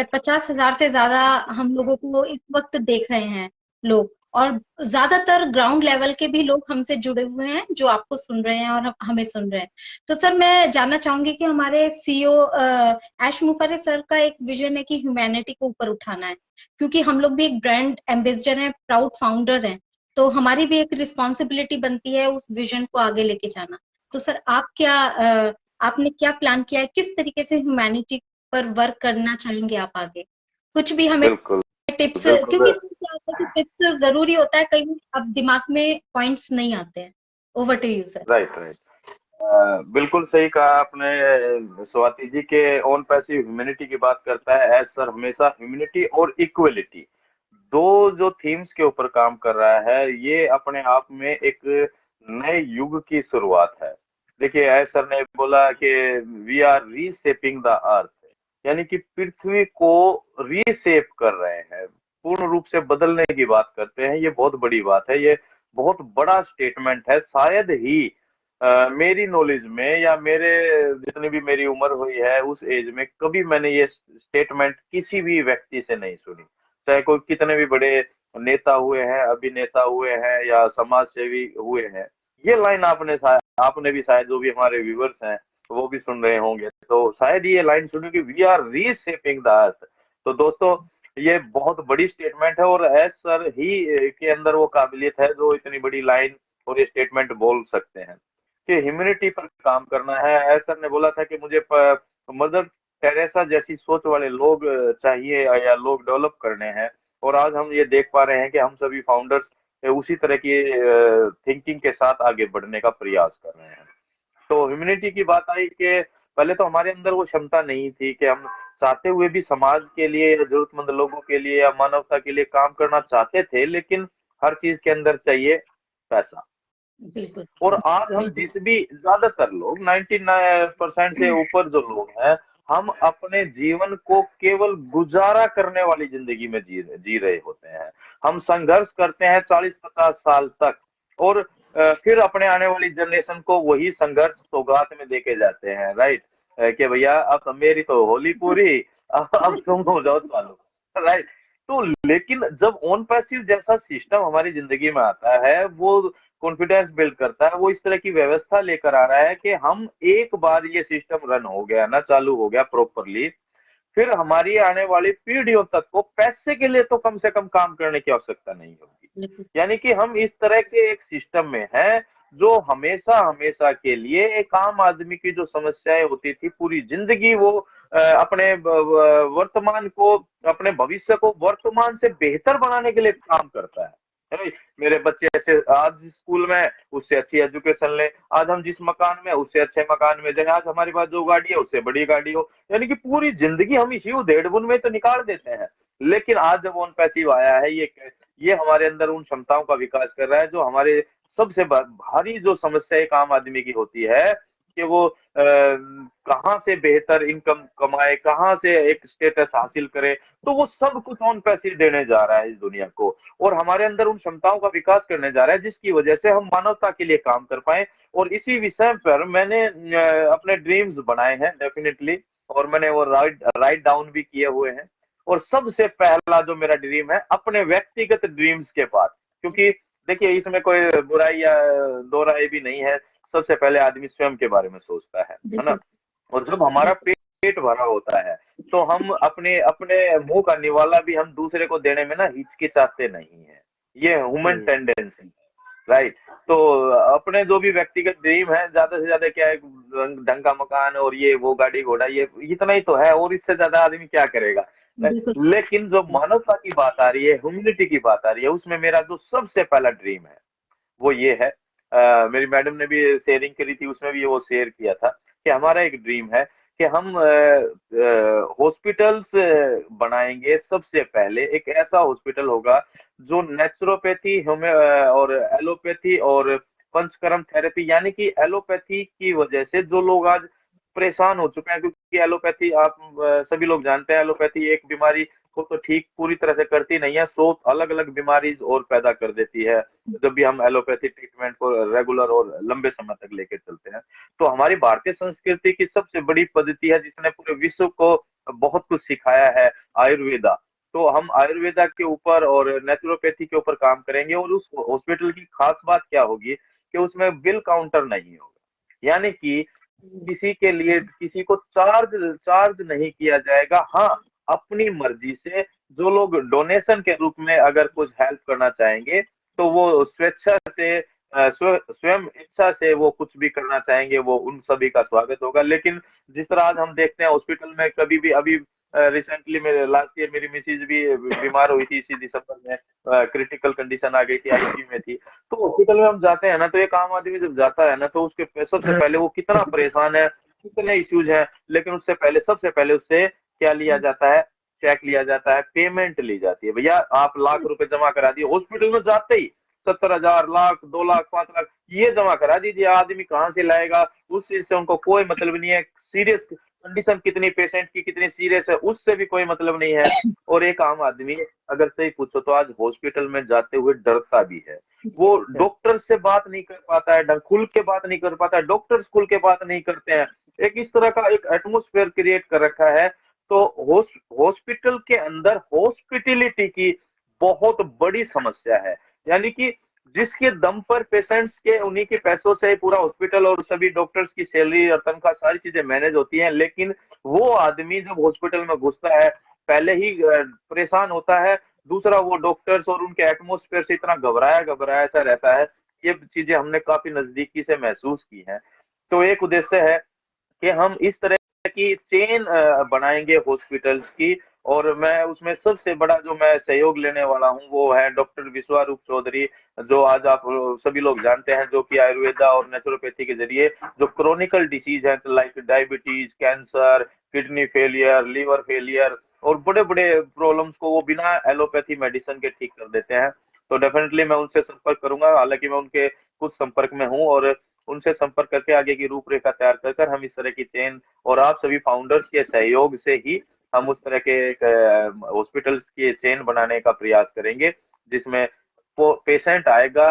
50,000 से ज्यादा हम लोगों को इस वक्त देख रहे हैं लोग, और ज्यादातर ग्राउंड लेवल के भी लोग हमसे जुड़े हुए हैं जो आपको सुन रहे हैं और हमें सुन रहे हैं। तो सर, मैं जानना चाहूंगी कि हमारे सीईओ ऐश मुफर्रे सर का एक विजन है कि ह्यूमैनिटी को ऊपर उठाना है, क्योंकि हम लोग भी एक ब्रांड एम्बेसडर हैं, प्राउड फाउंडर हैं, तो हमारी भी एक रिस्पॉन्सिबिलिटी बनती है उस विजन को आगे लेके जाना। तो सर, आपने क्या प्लान किया है, किस तरीके से ह्यूमैनिटी पर वर्क करना चाहेंगे आप आगे? कुछ भी हमें बिल्कुल टिप्स, क्योंकि बिल्कुल। इसमें क्या होता है कि टिप्स जरूरी होता है, कई अब दिमाग में पॉइंट्स नहीं आते हैं। Over to you sir. Right right. बिल्कुल सही कहा आपने। स्वाति जी के ऑन पैसिव ह्यूमैनिटी की बात करता है एज सर, हमेशा ह्यूमैनिटी और इक्वलिटी दो जो थीम्स के ऊपर काम कर रहा है, ये अपने आप में एक नए युग की शुरुआत है। देखिए, एज सर ने बोला कि वी आर रीसेपिंग द अर्थ, यानी कि पृथ्वी को रीसेप कर रहे हैं, पूर्ण रूप से बदलने की बात करते हैं। ये बहुत बड़ी बात है, ये बहुत बड़ा स्टेटमेंट है। शायद ही मेरी नॉलेज में या मेरे जितनी भी मेरी उम्र हुई है उस एज में कभी मैंने ये स्टेटमेंट किसी भी व्यक्ति से नहीं सुनी, चाहे कोई कितने भी बड़े नेता हुए हैं, अभिनेता हुए हैं या समाज सेवी हुए हैं। ये लाइन आपने भी शायद, जो भी हमारे व्यूवर्स हैं वो भी सुन रहे होंगे, तो शायद ये लाइन सुनी कि we are reshaping the earth. तो दोस्तों, ये बहुत बड़ी स्टेटमेंट है और एस सर ही के अंदर वो काबिलियत है जो इतनी बड़ी लाइन और ये स्टेटमेंट बोल सकते हैं कि ह्यूमैनिटी पर काम करना है। एस सर ने बोला था कि मुझे मदर टेरेसा जैसी सोच वाले लोग चाहिए या लोग डेवलप करने हैं, और आज हम ये देख पा रहे हैं कि हम सभी फाउंडर्स उसी तरह की थिंकिंग के साथ आगे बढ़ने का प्रयास कर रहे हैं। तो ह्यूमैनिटी की बात आई कि पहले तो हमारे अंदर वो क्षमता नहीं थी कि हम चाहते हुए भी समाज के लिए या जरूरतमंद लोगों के लिए या मानवता के लिए काम करना चाहते थे, लेकिन हर चीज के अंदर चाहिए पैसा। बिल्कुल और आज हम जिस भी ज्यादातर लोग 99% से ऊपर जो लोग हैं, हम अपने जीवन को केवल गुजारा करने वाली जिंदगी में जी रहे होते हैं। हम संघर्ष करते हैं 40-50 साल तक, और फिर अपने आने वाली जनरेशन को वही संघर्ष सौगात में देके जाते हैं। राइट, कि भैया अब मेरी तो होली पूरी, अब तुम हो जाओ चालू। राइट। तो लेकिन जब ऑन पैसिव जैसा सिस्टम हमारी जिंदगी में आता है, वो कॉन्फिडेंस बिल्ड करता है, वो इस तरह की व्यवस्था लेकर आ रहा है कि हम एक बार ये सिस्टम रन हो गया ना, चालू हो गया प्रॉपरली, फिर हमारी आने वाली पीढ़ियों तक को पैसे के लिए तो कम से कम काम करने की आवश्यकता नहीं होगी। यानी कि हम इस तरह के एक सिस्टम में हैं जो हमेशा हमेशा के लिए एक आम आदमी की जो समस्याएं होती थी, पूरी जिंदगी वो अपने वर्तमान को, अपने भविष्य को वर्तमान से बेहतर बनाने के लिए काम करता है। मेरे बच्चे अच्छे आज जिस स्कूल में उससे अच्छी एजुकेशन ले, आज हम जिस मकान में उससे अच्छे मकान में जाए, आज हमारे पास जो गाड़ी है उससे बड़ी गाड़ी हो। यानी कि पूरी जिंदगी हम इसी उधेड़-बुन में तो निकाल देते हैं। लेकिन आज जब ऑन पैसिव आया है, ये हमारे अंदर उन क्षमताओं का विकास कर रहा है जो हमारे सबसे भारी जो समस्या एक आम आदमी की होती है कि वो कहाँ से बेहतर इनकम कमाए, कहाँ से एक स्टेटस हासिल करे, तो वो सब कुछ ऑन पैसिव देने जा रहा है इस दुनिया को, और हमारे अंदर उन क्षमताओं का विकास करने जा रहा है जिसकी वजह से हम मानवता के लिए काम कर पाए। और इसी विषय पर मैंने अपने ड्रीम्स बनाए हैं डेफिनेटली, और मैंने वो राइट डाउन भी किए हुए हैं। और सबसे पहला जो मेरा ड्रीम है अपने व्यक्तिगत ड्रीम्स के पास, क्योंकि देखिए इसमें कोई बुराई या दो राय भी नहीं है। सबसे पहले आदमी स्वयं के बारे में सोचता है ना। और जब हमारा पेट भरा होता है तो हम अपने अपने मुंह का निवाला भी हम दूसरे को देने में ना हिचकिचाते नहीं है। ये ह्यूमन टेंडेंसी, राइट। तो अपने जो भी व्यक्तिगत ड्रीम है, ज्यादा से ज्यादा क्या है, ढंग का मकान और ये वो गाड़ी घोड़ा, ये इतना ही तो है, और इससे ज्यादा आदमी क्या करेगा। लेकिन जो मानवता की बात आ रही है, ह्यूमनिटी की बात आ रही है, उसमें मेरा जो सबसे पहला ड्रीम है वो ये है। मेरी मैडम ने भी शेयरिंग करी थी, उसमें भी वो शेयर किया था कि हमारा एक ड्रीम है कि हम हॉस्पिटल्स बनाएंगे। सबसे पहले एक ऐसा हॉस्पिटल होगा जो नेचुरोपैथी और एलोपैथी और पंचकर्म थेरेपी, यानी कि एलोपैथी की वजह से जो लोग आज परेशान हो चुके हैं, क्योंकि एलोपैथी आप सभी लोग जानते हैं, एलोपैथी एक बीमारी को तो ठीक पूरी तरह से करती नहीं है, 100 अलग अलग बीमारी और पैदा कर देती है जब भी हम एलोपैथी ट्रीटमेंट को रेगुलर और लंबे समय तक लेकर चलते हैं। तो हमारी भारतीय संस्कृति की सबसे बड़ी पद्धति है जिसने पूरे विश्व को बहुत कुछ सिखाया है, आयुर्वेदा। तो हम आयुर्वेदा के ऊपर और नेचुरोपैथी के ऊपर काम करेंगे। और उस हॉस्पिटल की खास बात क्या होगी कि उसमें बिल काउंटर नहीं होगा, यानी कि किसी के लिए किसी को चार्ज नहीं किया जाएगा। हाँ, अपनी मर्जी से जो लोग डोनेशन के रूप में अगर कुछ हेल्प करना चाहेंगे तो वो स्वेच्छा से स्वयं इच्छा से वो कुछ भी करना चाहेंगे, वो उन सभी का स्वागत होगा। लेकिन जिस तरह आज हम देखते हैं हॉस्पिटल में, कभी भी अभी रिसेंटली मेरे लास्ट ईयर मेरी मिसेज भी बीमार हुई थी, इसी दिसंबर में क्रिटिकल कंडीशन आ गई थी, आईसीयू में थी। तो हॉस्पिटल में हम जाते हैं ना, तो एक आम आदमी जब जाता है ना, तो उसके सबसे पहले वो कितना परेशान है, कितने इश्यूज हैं, लेकिन उससे पहले सबसे पहले उससे क्या लिया जाता है, चेक लिया जाता है, पेमेंट ली जाती है। भैया आप लाख रुपए जमा करा दिए, हॉस्पिटल में जाते ही 70,000, लाख, 2 लाख, 5 लाख ये जमा करा दीजिए। आदमी कहाँ से लाएगा, उस चीज से उनको कोई मतलब नहीं है। सीरियस कंडीशन कितनी पेशेंट की कितनी सीरियस है उससे भी कोई मतलब नहीं है। और एक आम आदमी अगर सही पूछो तो आज हॉस्पिटल में जाते हुए डरता भी है। वो डॉक्टर से बात नहीं कर पाता है, ढंग खुल के बात नहीं कर पाता है, डॉक्टर्स खुल के बात नहीं करते हैं। एक इस तरह का एक एटमोस्फेयर क्रिएट कर रखा है। तो हॉस्पिटल के अंदर हॉस्पिटलिटी की बहुत बड़ी समस्या है, यानी कि जिसके दम पर पेशेंट्स के उन्हीं के पैसों से पूरा हॉस्पिटल और सभी डॉक्टर्स की सैलरी और तनख्वाह सारी चीजें मैनेज होती हैं। लेकिन वो आदमी जब हॉस्पिटल में घुसता है पहले ही परेशान होता है, दूसरा वो डॉक्टर्स और उनके एटमोस्फेयर से इतना घबराया घबराया सा रहता है। ये चीजें हमने काफी नजदीकी से महसूस की हैं। तो एक उद्देश्य है कि हम इस तरह की चेन बनाएंगे हॉस्पिटल्स की। और मैं उसमें सबसे बड़ा जो मैं सहयोग लेने वाला हूँ वो है डॉक्टर विश्वारूप चौधरी, जो आज आप सभी लोग जानते हैं, जो कि आयुर्वेदा और नेचुरोपैथी के जरिए जो क्रोनिकल डिसीज है like diabetes, cancer, kidney failure, liver failure और बड़े बड़े प्रॉब्लम्स को वो बिना एलोपैथी मेडिसिन के ठीक कर देते हैं। तो डेफिनेटली मैं उनसे संपर्क करूंगा, हालांकि मैं उनके कुछ संपर्क में हूँ, और उनसे संपर्क करके आगे की रूपरेखा तैयार कर हम इस तरह की चेन और आप सभी फाउंडर्स के सहयोग से ही हम उस तरह के हॉस्पिटल्स की चेन बनाने का प्रयास करेंगे, जिसमें पेशेंट आएगा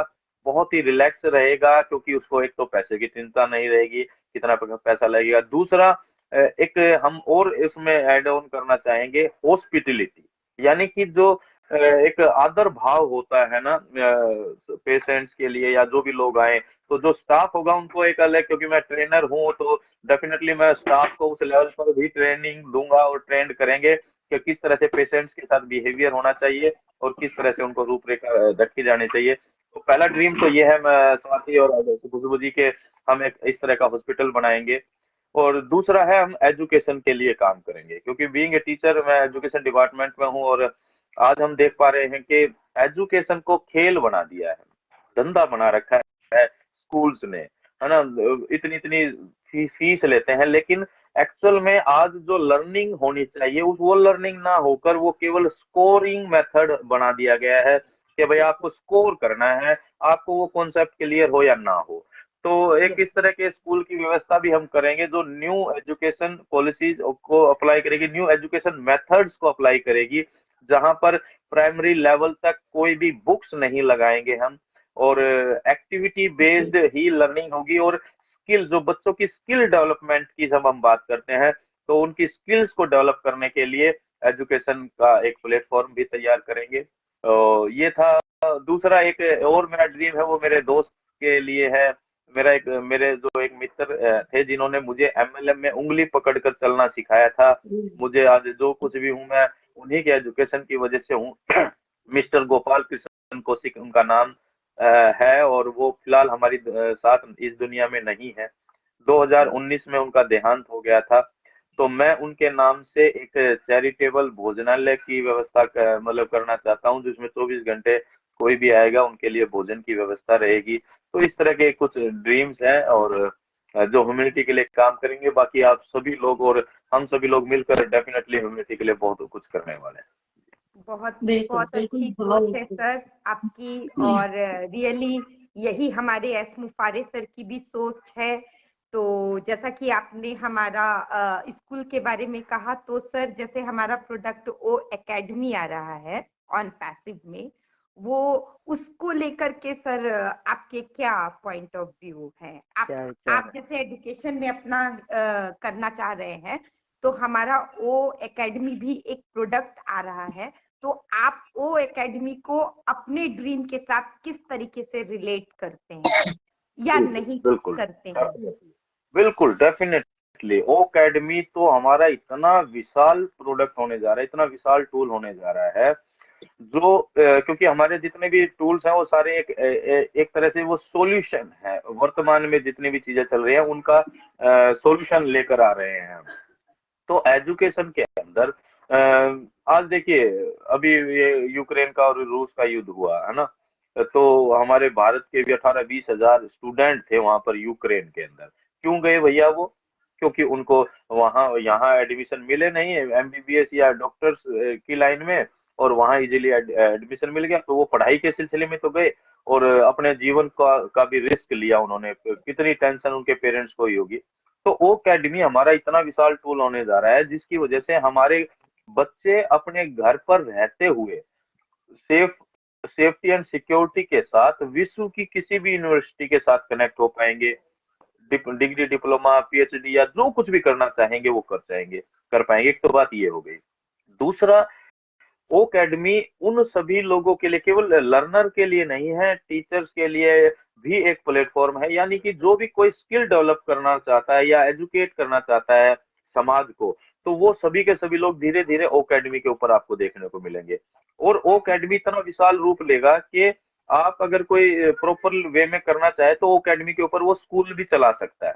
बहुत ही रिलैक्स रहेगा, क्योंकि उसको एक तो पैसे की चिंता नहीं रहेगी कितना पैसा लगेगा। दूसरा एक हम और इसमें ऐड ऑन करना चाहेंगे हॉस्पिटलिटी, यानी कि जो एक आदर भाव होता है ना पेशेंट्स के लिए या जो भी लोग आए, तो जो स्टाफ होगा उनको एक अलग, क्योंकि मैं ट्रेनर हूँ तो डेफिनेटली मैं स्टाफ को उस लेवल पर भी ट्रेनिंग दूंगा और ट्रेंड करेंगे कि किस तरह से पेशेंट्स के साथ बिहेवियर होना चाहिए और किस तरह से उनको रूपरेखा रखी जानी चाहिए। तो पहला ड्रीम तो ये है, मैं स्वाति और खुशबू जी के हम एक इस तरह का हॉस्पिटल बनाएंगे। और दूसरा है हम एजुकेशन के लिए काम करेंगे, क्योंकि बीइंग ए टीचर मैं एजुकेशन डिपार्टमेंट में हूँ, और आज हम देख पा रहे हैं कि एजुकेशन को खेल बना दिया है, धंधा बना रखा है स्कूल्स ने, है ना। इतनी इतनी फीस लेते हैं, लेकिन एक्चुअल में आज जो लर्निंग होनी चाहिए वो लर्निंग ना होकर वो केवल स्कोरिंग मेथड बना दिया गया है कि भाई आपको स्कोर करना है, आपको वो कॉन्सेप्ट क्लियर हो या ना हो। तो एक इस तरह के स्कूल की व्यवस्था भी हम करेंगे जो न्यू एजुकेशन पॉलिसीज को अप्लाई करेगी, न्यू एजुकेशन मेथड्स को अप्लाई करेगी, जहां पर प्राइमरी लेवल तक कोई भी बुक्स नहीं लगाएंगे हम, और एक्टिविटी बेस्ड ही लर्निंग होगी। और स्किल, जो बच्चों की स्किल डेवलपमेंट की जब हम बात करते हैं तो उनकी स्किल्स को डेवलप करने के लिए एजुकेशन का एक प्लेटफॉर्म भी तैयार करेंगे। तो ये था। दूसरा एक और मेरा ड्रीम है, वो मेरे दोस्त के लिए है। मेरे जो एक मित्र थे जिन्होंने मुझे एमएलएम में उंगली पकड़कर चलना सिखाया था। मुझे आज जो कुछ भी हूँ मैं उन्हीं के एजुकेशन की वजह से हूँ। मिस्टर गोपाल कृष्ण कौशिक उनका नाम है, और वो फिलहाल हमारी साथ इस दुनिया में नहीं है। 2019 में उनका देहांत हो गया था। तो मैं उनके नाम से एक चैरिटेबल भोजनालय की व्यवस्था मतलब करना चाहता हूँ, जिसमें 24 घंटे कोई भी आएगा उनके लिए भोजन की व्यवस्था रहेगी। तो इस तरह के कुछ ड्रीम्स हैं, और जो ह्यूमैनिटी के लिए काम करेंगे। बाकी आप सभी लोग और हम सभी लोग मिलकर डेफिनेटली ह्यूमैनिटी के लिए बहुत कुछ करने वाले हैं। बहुत बिल्कुल बहुत बिल्कुल अच्छी भाव सोच है सर आपकी, और रियली यही हमारे एस मुफारे सर की भी सोच है। तो जैसा कि आपने हमारा स्कूल के बारे में कहा, तो सर जैसे हमारा प्रोडक्ट ओ एकेडमी आ रहा है ऑन पैसिव में, वो उसको लेकर के सर आपके क्या पॉइंट ऑफ व्यू है? आप जैसे एजुकेशन में अपना करना चाह रहे हैं, तो हमारा ओ एकेडमी भी एक प्रोडक्ट आ रहा है, तो आप ओ एकेडमी को अपने ड्रीम के साथ किस तरीके से रिलेट करते हैं या नहीं बिल्कुल करते हैं? बिल्कुल डेफिनेटली ओ एकेडमी तो हमारा इतना विशाल प्रोडक्ट होने जा रहा है, इतना विशाल टूल होने जा रहा है, जो क्योंकि हमारे जितने भी टूल्स हैं वो सारे एक तरह से वो सॉल्यूशन है। वर्तमान में जितनी भी चीजें चल रही हैं उनका सॉल्यूशन लेकर आ रहे हैं। तो एजुकेशन के अंदर आज देखिए, अभी ये यूक्रेन का और रूस का युद्ध हुआ है ना, तो हमारे भारत के भी 18-20 हजार स्टूडेंट थे वहां पर यूक्रेन के अंदर। क्यों गए भैया वो? क्योंकि उनको वहां यहाँ एडमिशन मिले नहीं है एमबीबीएस या डॉक्टर्स की लाइन में, और वहां इजीली एडमिशन मिल गया, तो वो पढ़ाई के सिलसिले में तो गए, और अपने जीवन का भी रिस्क लिया उन्होंने। कितनी टेंशन उनके पेरेंट्स को ही होगी। तो ओ एकेडमी हमारा इतना विशाल टूल होने जा रहा है, जिसकी वजह से हमारे बच्चे अपने घर पर रहते हुए सेफ्टी एंड सिक्योरिटी के साथ विश्व की किसी भी यूनिवर्सिटी के साथ कनेक्ट हो पाएंगे। डिग्री, डिप्लोमा, पीएचडी या जो कुछ भी करना चाहेंगे वो कर पाएंगे। एक तो बात ये हो गई। दूसरा, ओ एकेडमी उन सभी लोगों के लिए, केवल लर्नर के लिए नहीं है, टीचर्स के लिए भी एक प्लेटफॉर्म है। यानी कि जो भी कोई स्किल डेवलप करना चाहता है या एजुकेट करना चाहता है समाज को, तो वो सभी के सभी लोग धीरे धीरे ओ एकेडमी के ऊपर आपको देखने को मिलेंगे। और ओ एकेडमी इतना विशाल रूप लेगा कि आप अगर कोई प्रॉपर वे में करना चाहे तो ओ एकेडमी के ऊपर वो स्कूल भी चला सकता है,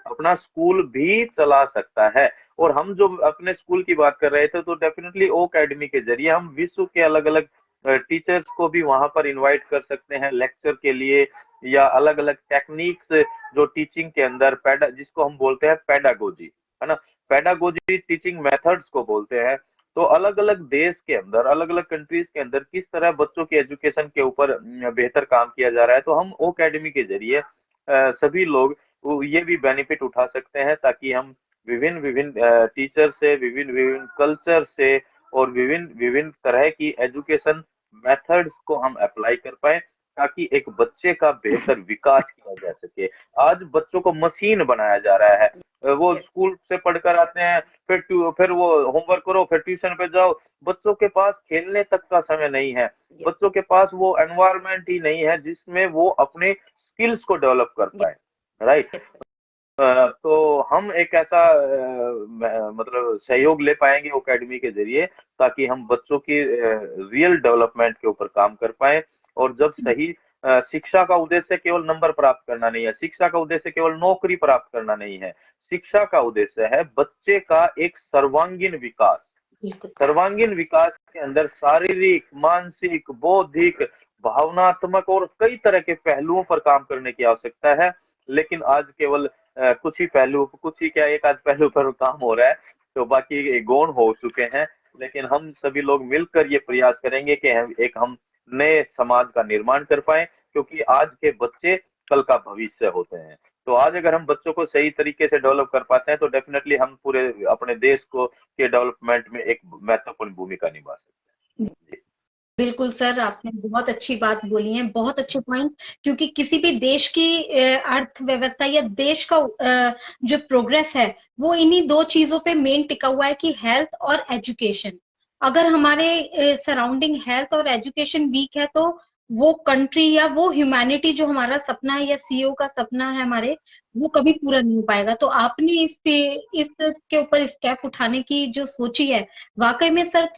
अपना स्कूल भी चला सकता है। और हम जो अपने स्कूल की बात कर रहे थे, तो डेफिनेटली ओ एकेडमी के जरिए हम विश्व के अलग अलग टीचर्स को भी वहां पर इनवाइट कर सकते हैं लेक्चर के लिए, या अलग अलग टेक्निक्स जो टीचिंग के अंदर जिसको हम बोलते हैं पेडागोजी, है ना, पेडागोजी टीचिंग मेथड्स को बोलते हैं। तो अलग अलग देश के अंदर, अलग अलग कंट्रीज के अंदर किस तरह बच्चों की एजुकेशन के ऊपर बेहतर काम किया जा रहा है, तो हम ओ एकेडमी के जरिए सभी लोग ये भी बेनिफिट उठा सकते हैं, ताकि हम विभिन्न विभिन्न टीचर से, विभिन्न विभिन्न कल्चर से, और विभिन्न विभिन्न तरह की एजुकेशन मेथड्स को हम अप्लाई कर पाए, ताकि एक बच्चे का बेहतर विकास किया जा सके। आज बच्चों को मशीन बनाया जा रहा है। वो स्कूल से पढ़कर आते हैं, फिर वो होमवर्क करो, फिर ट्यूशन पे जाओ। बच्चों के पास खेलने तक का समय नहीं है, बच्चों के पास वो एनवायरनमेंट ही नहीं है जिसमें वो अपने स्किल्स को डेवलप कर पाए, राइट। तो हम एक ऐसा मतलब सहयोग ले पाएंगे एकेडमी के जरिए, ताकि हम बच्चों की रियल डेवलपमेंट के ऊपर काम कर पाए। और जब सही शिक्षा का उद्देश्य केवल नंबर प्राप्त करना नहीं है, शिक्षा का उद्देश्य केवल नौकरी प्राप्त करना नहीं है, शिक्षा का उद्देश्य है बच्चे का एक सर्वांगीण विकास। सर्वांगीण विकास के अंदर शारीरिक, मानसिक, बौद्धिक, भावनात्मक और कई तरह के पहलुओं पर काम करने की आवश्यकता है। लेकिन आज केवल कुछ ही पहलू, कुछ ही क्या एक आध पहलू पर काम हो रहा है, तो बाकी गौण हो चुके हैं। लेकिन हम सभी लोग मिलकर ये प्रयास करेंगे कि हम नए समाज का निर्माण कर पाए, क्योंकि आज के बच्चे कल का भविष्य होते हैं। तो आज अगर हम बच्चों को सही तरीके से डेवलप कर पाते हैं, तो डेफिनेटली हम पूरे अपने देश को के डेवलपमेंट में एक महत्वपूर्ण भूमिका निभा सकते हैं। बिल्कुल सर, आपने बहुत अच्छी बात बोली है, बहुत अच्छे पॉइंट। क्योंकि किसी भी देश की अर्थव्यवस्था या देश का जो प्रोग्रेस है वो इन्हीं दो चीजों पे मेन टिका हुआ है कि हेल्थ और एजुकेशन। अगर हमारे सराउंडिंग हेल्थ और एजुकेशन वीक है तो वो कंट्री या वो ह्यूमैनिटी जो हमारा सपना है या सीईओ का सपना है हमारे, वो कभी पूरा नहीं हो पाएगा। तो आपने इसके ऊपर स्टेप उठाने की जो सोची है, वाकई में सर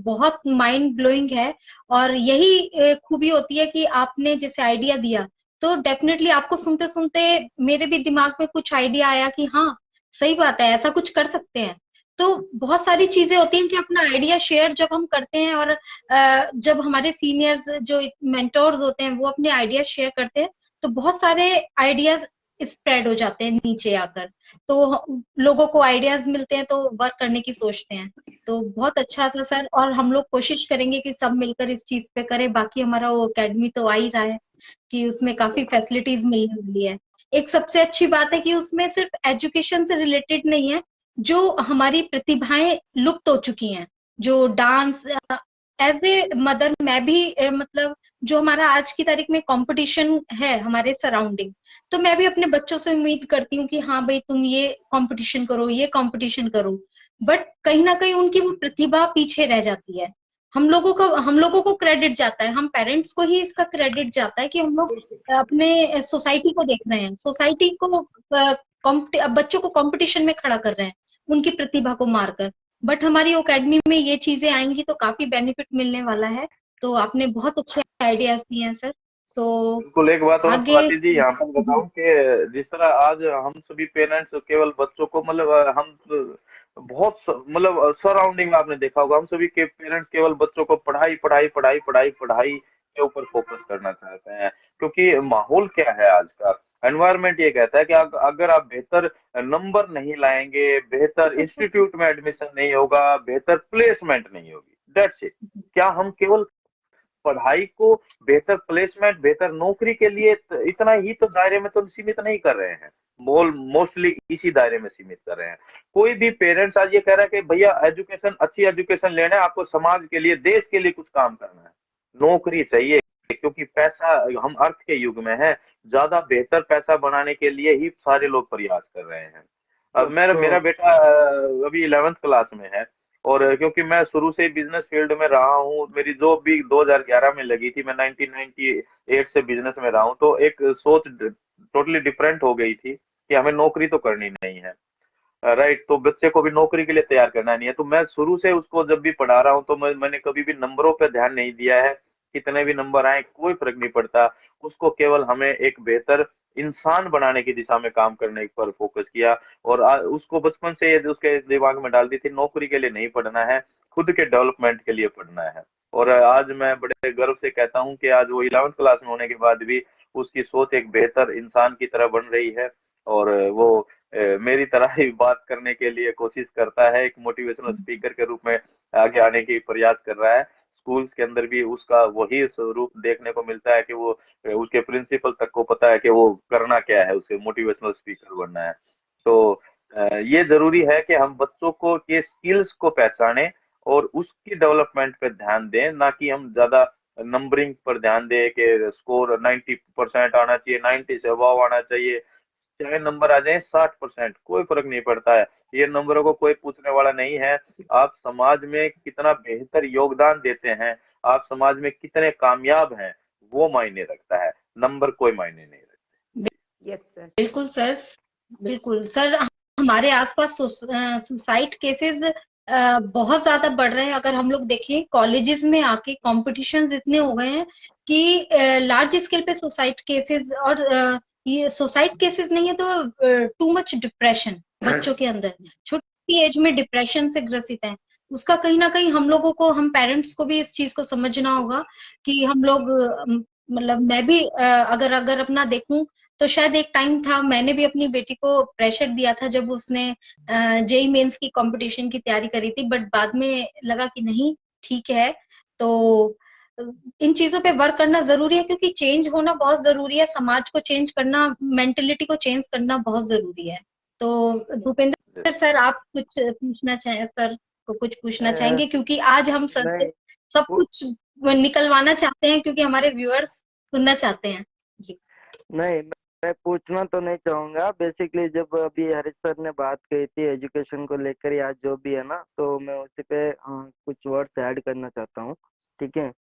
बहुत माइंड ब्लोइंग है। और यही खूबी होती है कि आपने जैसे आइडिया दिया, तो डेफिनेटली आपको सुनते सुनते मेरे भी दिमाग में कुछ आइडिया आया कि हाँ, सही बात है, ऐसा कुछ कर सकते हैं। तो बहुत सारी चीजें होती हैं कि अपना आइडिया शेयर जब हम करते हैं, और जब हमारे सीनियर्स जो मेंटोर्स होते हैं वो अपने आइडिया शेयर करते हैं, तो बहुत सारे आइडियाज स्प्रेड हो जाते हैं नीचे आकर। तो लोगों को आइडियाज मिलते हैं तो वर्क करने की सोचते हैं। तो बहुत अच्छा था सर, और हम लोग कोशिश करेंगे कि सब मिलकर इस चीज पे करें। बाकी हमारा वो एकेडमी तो आ ही रहा है कि उसमें काफी फैसिलिटीज मिलने वाली है। एक सबसे अच्छी बात है कि उसमें सिर्फ एजुकेशन से रिलेटेड नहीं है, जो हमारी प्रतिभाएं लुप्त हो चुकी हैं, जो डांस, एज ए मदर मैं भी मतलब जो हमारा आज की तारीख में कंपटीशन है हमारे सराउंडिंग, तो मैं भी अपने बच्चों से उम्मीद करती हूँ कि हाँ भाई, तुम ये कंपटीशन करो, ये कंपटीशन करो। बट कहीं ना कहीं उनकी वो प्रतिभा पीछे रह जाती है। हम लोगों को क्रेडिट जाता है, हम पेरेंट्स को ही इसका क्रेडिट जाता है कि हम लोग अपने सोसाइटी को देख रहे हैं, सोसाइटी को बच्चों को कंपटीशन में खड़ा कर रहे हैं उनकी प्रतिभा को मारकर। बट हमारी एकेडमी में ये चीजें आएंगी तो काफी बेनिफिट मिलने वाला है। तो आपने बहुत अच्छे आइडियाज दिए हैं सर। सो बिल्कुल। एक बात और आगे स्वाति जी यहाँ पर जी। बताऊं कि जिस तरह आज हम सभी पेरेंट्स केवल बच्चों को मतलब हम बहुत मतलब सराउंडिंग में आपने देखा होगा हम सभी के पेरेंट्स केवल बच्चों को पढ़ाई पढ़ाई पढ़ाई पढ़ाई पढ़ाई के ऊपर फोकस करना चाहते हैं। क्योंकि माहौल क्या है आज का, एनवायरनमेंट ये कहता है कि अगर आप बेहतर नंबर नहीं लाएंगे, बेहतर इंस्टीट्यूट में एडमिशन नहीं होगा, बेहतर प्लेसमेंट नहीं होगी, दैट्स इट। क्या हम केवल पढ़ाई को बेहतर प्लेसमेंट, बेहतर नौकरी के लिए इतना ही तो दायरे में तो सीमित नहीं कर रहे हैं, मोस्टली इसी दायरे में सीमित कर रहे हैं। कोई भी पेरेंट्स आज ये कह रहा है कि भैया एजुकेशन, अच्छी एजुकेशन लेना है आपको, समाज के लिए, देश के लिए कुछ काम करना है, नौकरी चाहिए। क्योंकि पैसा, हम अर्थ के युग में हैं, ज्यादा बेहतर पैसा बनाने के लिए ही सारे लोग प्रयास कर रहे हैं। अब मेरा मेरा बेटा अभी 11th क्लास में है, और क्योंकि मैं शुरू से बिजनेस फील्ड में रहा हूँ, मेरी जॉब भी 2011 में लगी थी, मैं 1998 से बिजनेस में रहा हूँ, तो एक सोच टोटली डिफरेंट हो गई थी कि हमें नौकरी तो करनी नहीं है, राइट। तो बच्चे को भी नौकरी के लिए तैयार करना नहीं है। तो मैं शुरू से उसको जब भी पढ़ा रहा हूँ तो मैंने कभी भी नंबरों पे ध्यान नहीं दिया है, कितने भी नंबर आए कोई फर्क नहीं पड़ता। उसको केवल हमें एक बेहतर इंसान बनाने की दिशा में काम करने पर फोकस किया। और उसको बचपन से ये उसके दिमाग में डाल दी थी, नौकरी के लिए नहीं पढ़ना है, खुद के डेवलपमेंट के लिए पढ़ना है। और आज मैं बड़े गर्व से कहता हूँ कि आज वो 11th क्लास में होने के बाद भी उसकी सोच एक बेहतर इंसान की तरह बन रही है। और वो मेरी तरह ही बात करने के लिए कोशिश करता है, एक मोटिवेशनल स्पीकर के रूप में आगे आने की प्रयास कर रहा है। स्कूल्स के अंदर भी उसका वही स्वरूप देखने को मिलता है कि वो उसके प्रिंसिपल तक को पता है कि वो करना क्या है, उसे मोटिवेशनल स्पीकर बनना है। तो ये जरूरी है कि हम बच्चों को के स्किल्स को पहचानें और उसकी डेवलपमेंट पे ध्यान दें, ना कि हम ज्यादा नंबरिंग पर ध्यान दें कि स्कोर 90% आना चाहिए, 90 से अबव आना चाहिए। चाहे नंबर आ जाए 60%, कोई फर्क नहीं पड़ता है, ये नंबरों को कोई पूछने वाला नहीं है। आप समाज में कितना बेहतर योगदान देते हैं, आप समाज में कितने कामयाब हैं, वो मायने रखता है, नंबर कोई मायने नहीं रखता। Yes sir. बिल्कुल सर, बिल्कुल सर। हमारे आसपास सुसाइड केसेस बहुत ज्यादा बढ़ रहे हैं। अगर हम लोग देखें कॉलेजेस में आके कॉम्पिटिशन्स इतने हो गए हैं कि लार्ज स्केल पे सुसाइड केसेस, और ये सुसाइड केसेस नहीं है तो टू मच डिप्रेशन बच्चों के अंदर, छोटी एज में डिप्रेशन से ग्रसित हैं। उसका कहीं ना कहीं हम लोगों को, हम पेरेंट्स को भी इस चीज को समझना होगा कि हम लोग मतलब मैं भी अगर अगर अपना देखूं तो शायद एक टाइम था, मैंने भी अपनी बेटी को प्रेशर दिया था जब उसने जेई मेंस की कंपटीशन की तैयारी करी थी। बट बाद में लगा कि नहीं, ठीक है। तो इन चीजों पे वर्क करना जरूरी है, क्योंकि चेंज होना बहुत जरूरी है, समाज को चेंज करना, मेंटेलिटी को चेंज करना बहुत जरूरी है। तो भूपेंद्र सर, आप कुछ पूछना चाहें, सर को कुछ पूछना चाहेंगे? क्योंकि आज हम सर से नहीं, सब कुछ वो निकलवाना चाहते हैं क्योंकि हमारे व्यूअर्स सुनना चाहते हैं जी। नहीं, मैं पूछना तो नहीं चाहूंगा। बेसिकली जब अभी हरीश सर ने बात कही थी एजुकेशन को लेकर या जो भी है ना, तो मैं उसी पे कुछ वर्ड्स ऐड करना चाहता हूँ। ठीक है,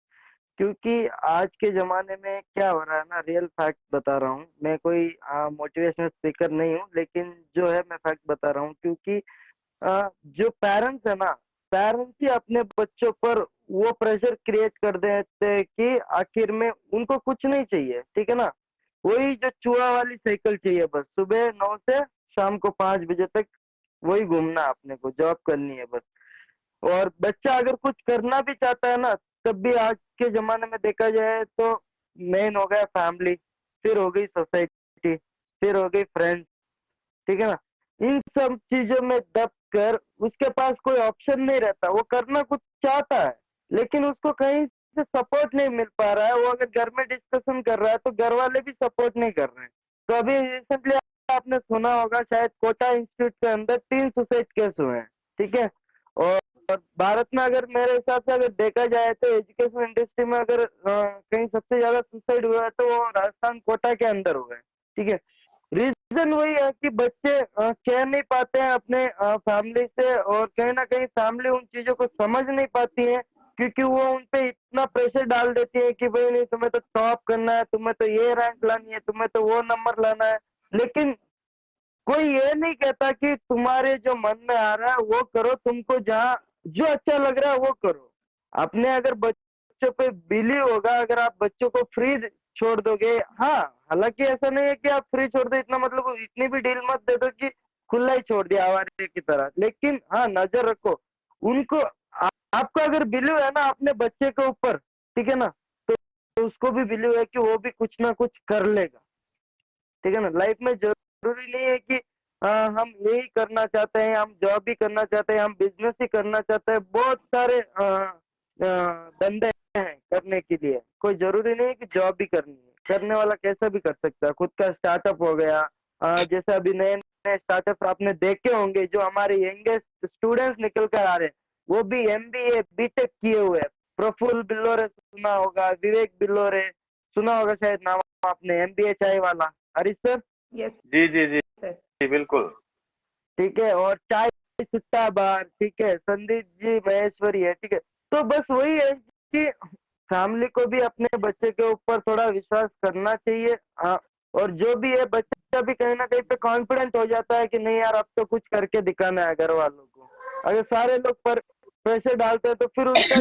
क्योंकि आज के जमाने में क्या हो रहा है ना, रियल फैक्ट बता रहा हूँ मैं। कोई मोटिवेशनल स्पीकर नहीं हूँ, लेकिन जो है मैं फैक्ट बता रहा हूँ। क्योंकि जो पेरेंट्स है ना, पेरेंट्स ही अपने बच्चों पर वो प्रेशर क्रिएट कर देते हैं कि आखिर में उनको कुछ नहीं चाहिए। ठीक है ना, वही जो चूहा वाली साइकिल चाहिए, बस सुबह 9 से शाम को 5 बजे तक वही घूमना है, अपने को जॉब करनी है बस। और बच्चा अगर कुछ करना भी चाहता है ना, तब भी आज के जमाने में देखा जाए तो मेन हो गया फैमिली, फिर हो गई सोसाइटी, फिर हो गई फ्रेंड्स। ठीक है ना, इन सब चीजों में दब कर उसके पास कोई ऑप्शन नहीं रहता। वो करना कुछ चाहता है, लेकिन उसको कहीं से सपोर्ट नहीं मिल पा रहा है। वो अगर घर में डिस्कशन कर रहा है तो घर वाले भी सपोर्ट नहीं कर रहे हैं। तो अभी रिसेंटली आपने सुना होगा शायद, कोटा इंस्टीट्यूट के अंदर 3 सुसाइड केस हुए हैं। ठीक है, और भारत में अगर मेरे हिसाब से अगर देखा जाए तो एजुकेशन इंडस्ट्री में अगर कहीं सबसे ज्यादा सुसाइड हुआ है तो वो राजस्थान कोटा के अंदर हुआ है। ठीक है, रीजन वही है कि बच्चे कह नहीं पाते हैं अपने फैमिली से, और कहीं ना कहीं फैमिली उन चीजों को समझ नहीं पाती है, क्योंकि वो उन पे इतना प्रेशर डाल देती है कि भाई नहीं, तुम्हें तो टॉप करना है, तुम्हें तो ये रैंक लानी है, तुम्हें तो वो नंबर लाना है। लेकिन कोई ये नहीं कहता कि तुम्हारे जो मन में आ रहा है वो करो, तुमको जहाँ जो अच्छा लग रहा है वो करो। अपने अगर बच्चों पे बिलीव होगा, अगर आप बच्चों को फ्री छोड़ दोगे, हाँ, हालांकि ऐसा नहीं है कि आप फ्री छोड़ दो, इतना मतलब इतनी भी डील मत दे दो कि खुला ही छोड़ दिया आवारे की तरह। लेकिन हाँ, नजर रखो उनको। आपको अगर बिलीव है ना अपने बच्चे के ऊपर, ठीक है ना, तो उसको भी बिलीव है कि वो भी कुछ ना कुछ कर लेगा। ठीक है ना, लाइफ में जरूरी नहीं है कि हम यही करना चाहते हैं, हम जॉब भी करना चाहते हैं, हम बिजनेस ही करना चाहते हैं। बहुत सारे धंधे हैं करने के लिए। कोई जरूरी नहीं है कि जॉब भी करनी है, करने वाला कैसा भी कर सकता है। खुद का स्टार्टअप हो गया, जैसे अभी नए नए स्टार्टअप आपने देखे होंगे, जो हमारे यंगेस्ट स्टूडेंट्स निकल कर आ रहे हैं, वो भी एमबीए बीटेक किए हुए हैं। प्रफुल्ल बिल्लोरे सुना होगा, विवेक बिल्लोरे सुना होगा शायद नाम आपने, एमबीए चाय वाला, हरीश सर। यस जी जी जी सर। जी, बिल्कुल। ठीक है, और चाय सुट्टा बार, ठीक है, संदीप जी महेश्वरी है। ठीक है, तो बस वही है कि फैमिली को भी अपने बच्चे के ऊपर थोड़ा विश्वास करना चाहिए। और जो भी है, बच्चा भी कहीं ना कहीं पे कॉन्फिडेंट हो जाता है कि नहीं यार, अब तो कुछ करके दिखाना है घर वालों को। अगर सारे लोग पर प्रेशर डालते हैं तो फिर उसका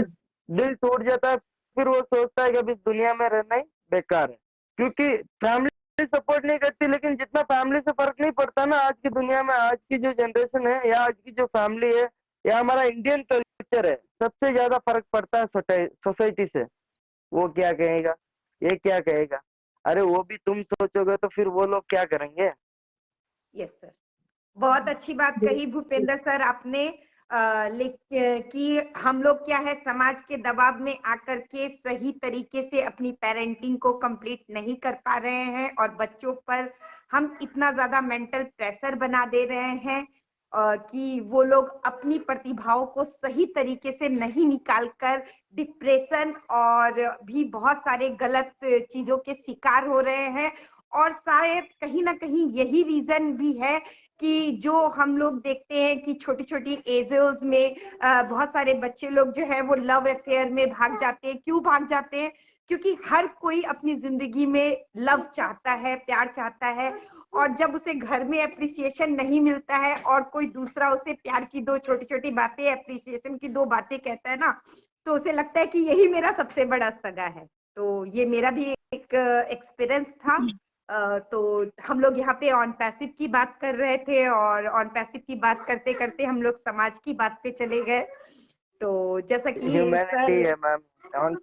दिल टूट जाता है। फिर वो सोचता है कि अब इस दुनिया में रहना ही बेकार है, क्योंकि फैमिली सपोर्ट नहीं करती। लेकिन जितना फैमिली से फर्क नहीं पड़ता ना आज की दुनिया में, आज की जो जनरेशन है या आज की जो फैमिली है या हमारा इंडियन कल्चर है, सबसे ज्यादा फर्क पड़ता है सोसाइटी से। वो क्या कहेगा, ये क्या कहेगा, अरे वो भी तुम सोचोगे तो फिर वो लोग क्या करेंगे। यस सर, बहुत अच्छी बात कही भूपेंद्र सर आपने। कि हम लोग क्या है, समाज के दबाव में आकर के सही तरीके से अपनी पेरेंटिंग को कंप्लीट नहीं कर पा रहे हैं, और बच्चों पर हम इतना ज्यादा मेंटल प्रेशर बना दे रहे हैं कि वो लोग अपनी प्रतिभाओं को सही तरीके से नहीं निकाल कर डिप्रेशन और भी बहुत सारे गलत चीजों के शिकार हो रहे हैं। और शायद कहीं ना कहीं यही रीजन भी है कि जो हम लोग देखते हैं कि छोटी छोटी एजेस में बहुत सारे बच्चे लोग जो है वो लव अफेयर में भाग जाते हैं। क्यों भाग जाते हैं? क्योंकि हर कोई अपनी जिंदगी में लव चाहता है, प्यार चाहता है, और जब उसे घर में अप्रिसिएशन नहीं मिलता है और कोई दूसरा उसे प्यार की दो छोटी छोटी बातें, अप्रिसिएशन की दो बातें कहता है ना, तो उसे लगता है कि यही मेरा सबसे बड़ा सगा है। तो ये मेरा भी एक एक्सपीरियंस था। तो हम लोग यहाँ पे ऑन पैसिव की बात कर रहे थे, और ऑन पैसिव की बात करते करते हम लोग समाज की बात पे चले गए। तो जैसा कि ह्यूमैनिटी सर, है मैम, ऑन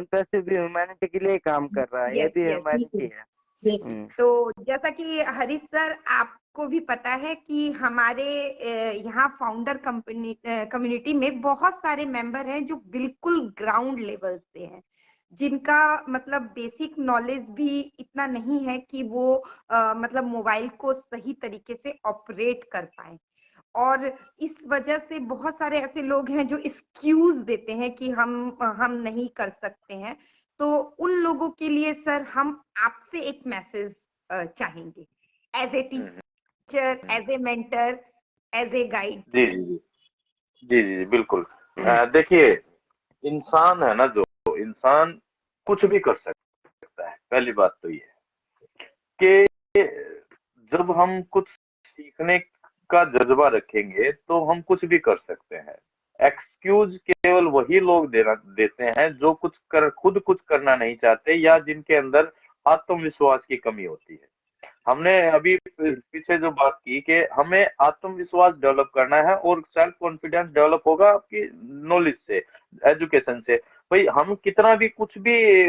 पैसिव भी ह्यूमैनिटी के लिए काम कर रहा है, ये यस भी यस, ह्यूमैनिटी है। तो जैसा कि हरीश सर आपको भी पता है कि हमारे यहाँ फाउंडर कम्युनिटी में बहुत सारे मेंबर हैं जो बिल्कुल ग्राउंड लेवल से हैं, जिनका मतलब बेसिक नॉलेज भी इतना नहीं है कि वो मतलब मोबाइल को सही तरीके से ऑपरेट कर पाए। और इस वजह से बहुत सारे ऐसे लोग हैं जो एक्सक्यूज देते हैं कि हम नहीं कर सकते हैं। तो उन लोगों के लिए सर हम आपसे एक मैसेज चाहेंगे, as a teacher, as a mentor, as a guide. जी जी जी जी जी जी, बिल्कुल। देखिए, इंसान है ना, जो इंसान कुछ भी कर सकता है। पहली बात तो ये है कि जब हम कुछ सीखने का जज्बा रखेंगे तो हम कुछ भी कर सकते हैं। एक्सक्यूज केवल वही लोग देते हैं जो खुद कुछ करना नहीं चाहते, या जिनके अंदर आत्मविश्वास की कमी होती है। हमने अभी पीछे जो बात की कि हमें आत्मविश्वास डेवलप करना है, और सेल्फ कॉन्फिडेंस डेवलप होगा आपकी नॉलेज से, एजुकेशन से। भाई हम कितना भी कुछ भी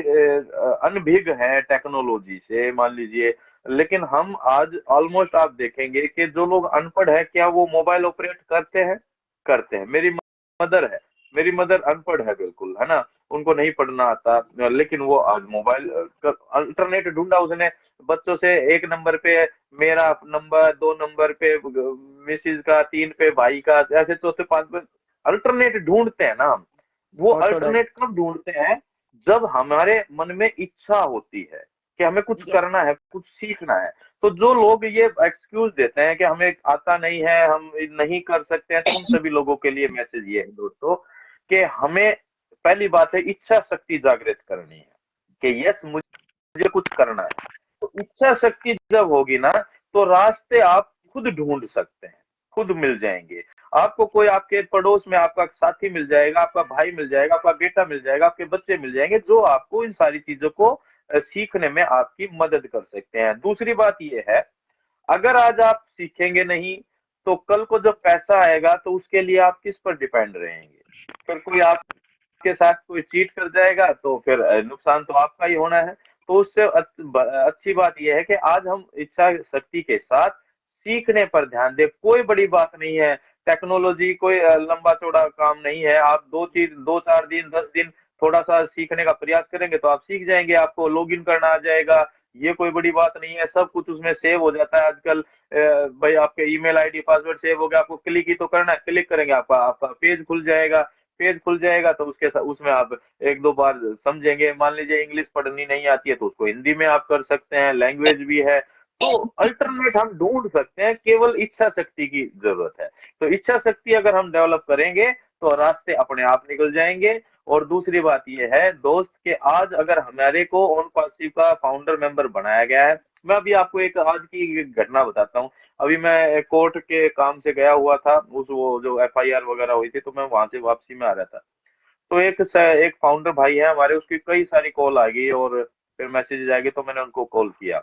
अनभिज्ञ है टेक्नोलॉजी से, मान लीजिए, लेकिन हम आज ऑलमोस्ट आप देखेंगे कि जो लोग अनपढ़ है, क्या वो मोबाइल ऑपरेट करते हैं। मेरी मदर अनपढ़ है बिल्कुल, है ना, उनको नहीं पढ़ना आता, लेकिन वो आज मोबाइल अल्टरनेट ढूंढा उसने। बच्चों से 1 नंबर पे मेरा नंबर, 2 नंबर पे मिसिज का, 3 पे भाई का, ऐसे चौथे 5 पे अल्टरनेट ढूंढते हैं ना हम। वो अल्टरनेट कब ढूंढते हैं? जब हमारे मन में इच्छा होती है कि हमें कुछ करना है, कुछ सीखना है। तो जो लोग ये एक्सक्यूज देते हैं कि हमें आता नहीं है, हम नहीं कर सकते हैं, तो उन सभी लोगों के लिए मैसेज ये है दोस्तों, कि हमें पहली बात है इच्छा शक्ति जागृत करनी है कि यस, मुझे कुछ करना है। तो इच्छा शक्ति जब होगी ना, तो रास्ते आप खुद ढूंढ सकते हैं, खुद मिल जाएंगे आपको। कोई आपके पड़ोस में आपका साथी मिल जाएगा, आपका भाई मिल जाएगा, आपका बेटा मिल जाएगा, आपके बच्चे मिल जाएंगे, जो आपको इन सारी चीजों को सीखने में आपकी मदद कर सकते हैं। दूसरी बात यह है, अगर आज आप सीखेंगे नहीं, तो कल को जब पैसा आएगा तो उसके लिए आप किस पर डिपेंड रहेंगे? फिर कोई आपके साथ कोई चीट कर जाएगा तो फिर नुकसान तो आपका ही होना है। तो उससे अच्छी बात यह है कि आज हम इच्छा शक्ति के साथ सीखने पर ध्यान दें। कोई बड़ी बात नहीं है, टेक्नोलॉजी कोई लंबा चौड़ा काम नहीं है। आप 2-4 दिन 10 दिन थोड़ा सा सीखने का प्रयास करेंगे तो आप सीख जाएंगे, आपको लॉगिन करना आ जाएगा। ये कोई बड़ी बात नहीं है, सब कुछ उसमें सेव हो जाता है आजकल। भाई आपके ईमेल आईडी पासवर्ड सेव हो गया, आपको क्लिक ही तो करना है, क्लिक करेंगे आपका पेज खुल जाएगा। पेज खुल जाएगा तो उसमें आप 1-2 बार समझेंगे। मान लीजिए इंग्लिश पढ़नी नहीं आती है तो उसको हिंदी में आप कर सकते हैं, लैंग्वेज भी है। तो अल्टरनेट हम ढूंढ सकते हैं, केवल इच्छा शक्ति की जरूरत है। तो इच्छा शक्ति अगर हम डेवलप करेंगे तो रास्ते अपने आप निकल जाएंगे। और दूसरी बात यह है दोस्त, कि आज अगर हमारे को ऑन पासिव का फाउंडर मेंबर बनाया गया है। मैं अभी आपको एक आज की घटना बताता हूँ। अभी मैं कोर्ट के काम से गया हुआ था, वो जो FIR वगैरह हुई थी, तो मैं वहां से वापसी में आ रहा था। तो एक फाउंडर भाई है हमारे, उसकी कई सारी कॉल आ गई और फिर मैसेज आ गए, तो मैंने उनको कॉल किया।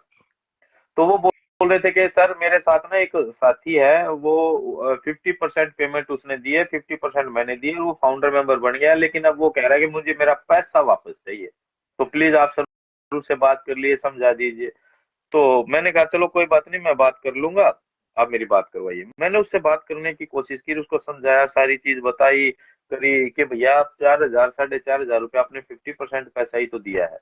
तो वो बोल रहे थे कि सर मेरे साथ ना एक साथी है, वो 50% पेमेंट उसने दी है, 50% मैंने दी है, वो फाउंडर मेंबर बन गया, लेकिन अब वो कह रहा है कि मुझे मेरा पैसा वापस चाहिए। तो प्लीज आप सर उससे बात कर लिए, समझा दीजिए। तो मैंने कहा चलो कोई बात नहीं, मैं बात कर लूंगा, आप मेरी बात करवाइए। मैंने उससे बात करने की कोशिश की, उसको समझाया, सारी चीज बताई करी कि भैया आप 4,000 4,500 रुपये आपने 50% पैसा ही तो दिया है।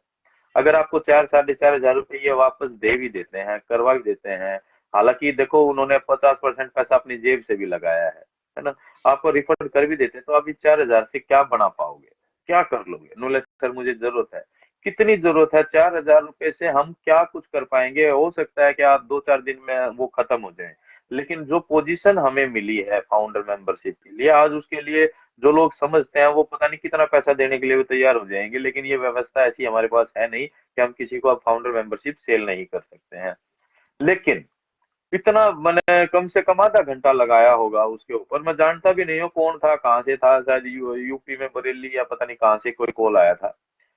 अगर आपको 4-4,500 रुपये ये वापस दे भी देते हैं, करवा भी देते हैं, हालांकि देखो उन्होंने 50% पैसा अपनी जेब से भी लगाया है ना, आपको रिफंड कर भी देते तो आप इस 4,000 से क्या बना पाओगे, क्या कर लोगे? नॉलेज सर मुझे जरूरत है, कितनी जरूरत है? 4,000 रुपये से हम क्या कुछ कर पाएंगे? हो सकता है कि आप 2-4 दिन में वो खत्म हो जाए, लेकिन जो पोजीशन हमें मिली है फाउंडर मेंबरशिप के लिए, आज उसके लिए जो लोग समझते हैं वो पता नहीं कितना पैसा देने के लिए भी तैयार हो जाएंगे। लेकिन ये व्यवस्था ऐसी हमारे पास है नहीं कि हम किसी को अब फाउंडर मेंबरशिप सेल नहीं कर सकते हैं। लेकिन इतना मैंने कम से कम आधा घंटा लगाया होगा उसके ऊपर। मैं जानता भी नहीं हूँ कौन था, कहाँ से था, शायद यूपी में बरेली या पता नहीं कहाँ से कोई कॉल आया था।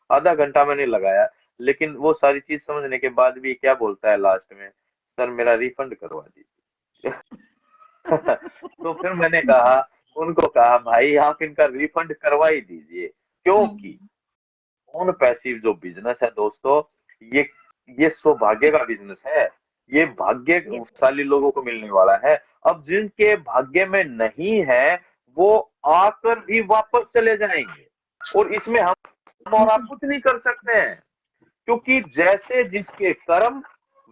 आधा घंटा मैंने लगाया, लेकिन वो सारी चीज समझने के बाद भी क्या बोलता है लास्ट में, सर मेरा रिफंड करवा दीजिए। तो फिर मैंने कहा, उनको कहा भाई आप इनका रिफंड करवा ही दीजिए, क्योंकि ऑन पैसिव जो बिजनेस है दोस्तों, ये ये सौभाग्य का बिजनेस है। ये भाग्यशाली लोगों को मिलने वाला है। अब जिनके भाग्य में नहीं है वो आकर भी वापस चले जाएंगे, और इसमें हम और आप कुछ नहीं कर सकते हैं, क्योंकि जैसे जिसके कर्म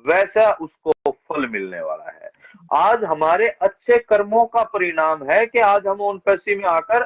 वैसा उसको फल मिलने वाला है। आज हमारे अच्छे कर्मों का परिणाम है कि आज हम ओन पैसे में आकर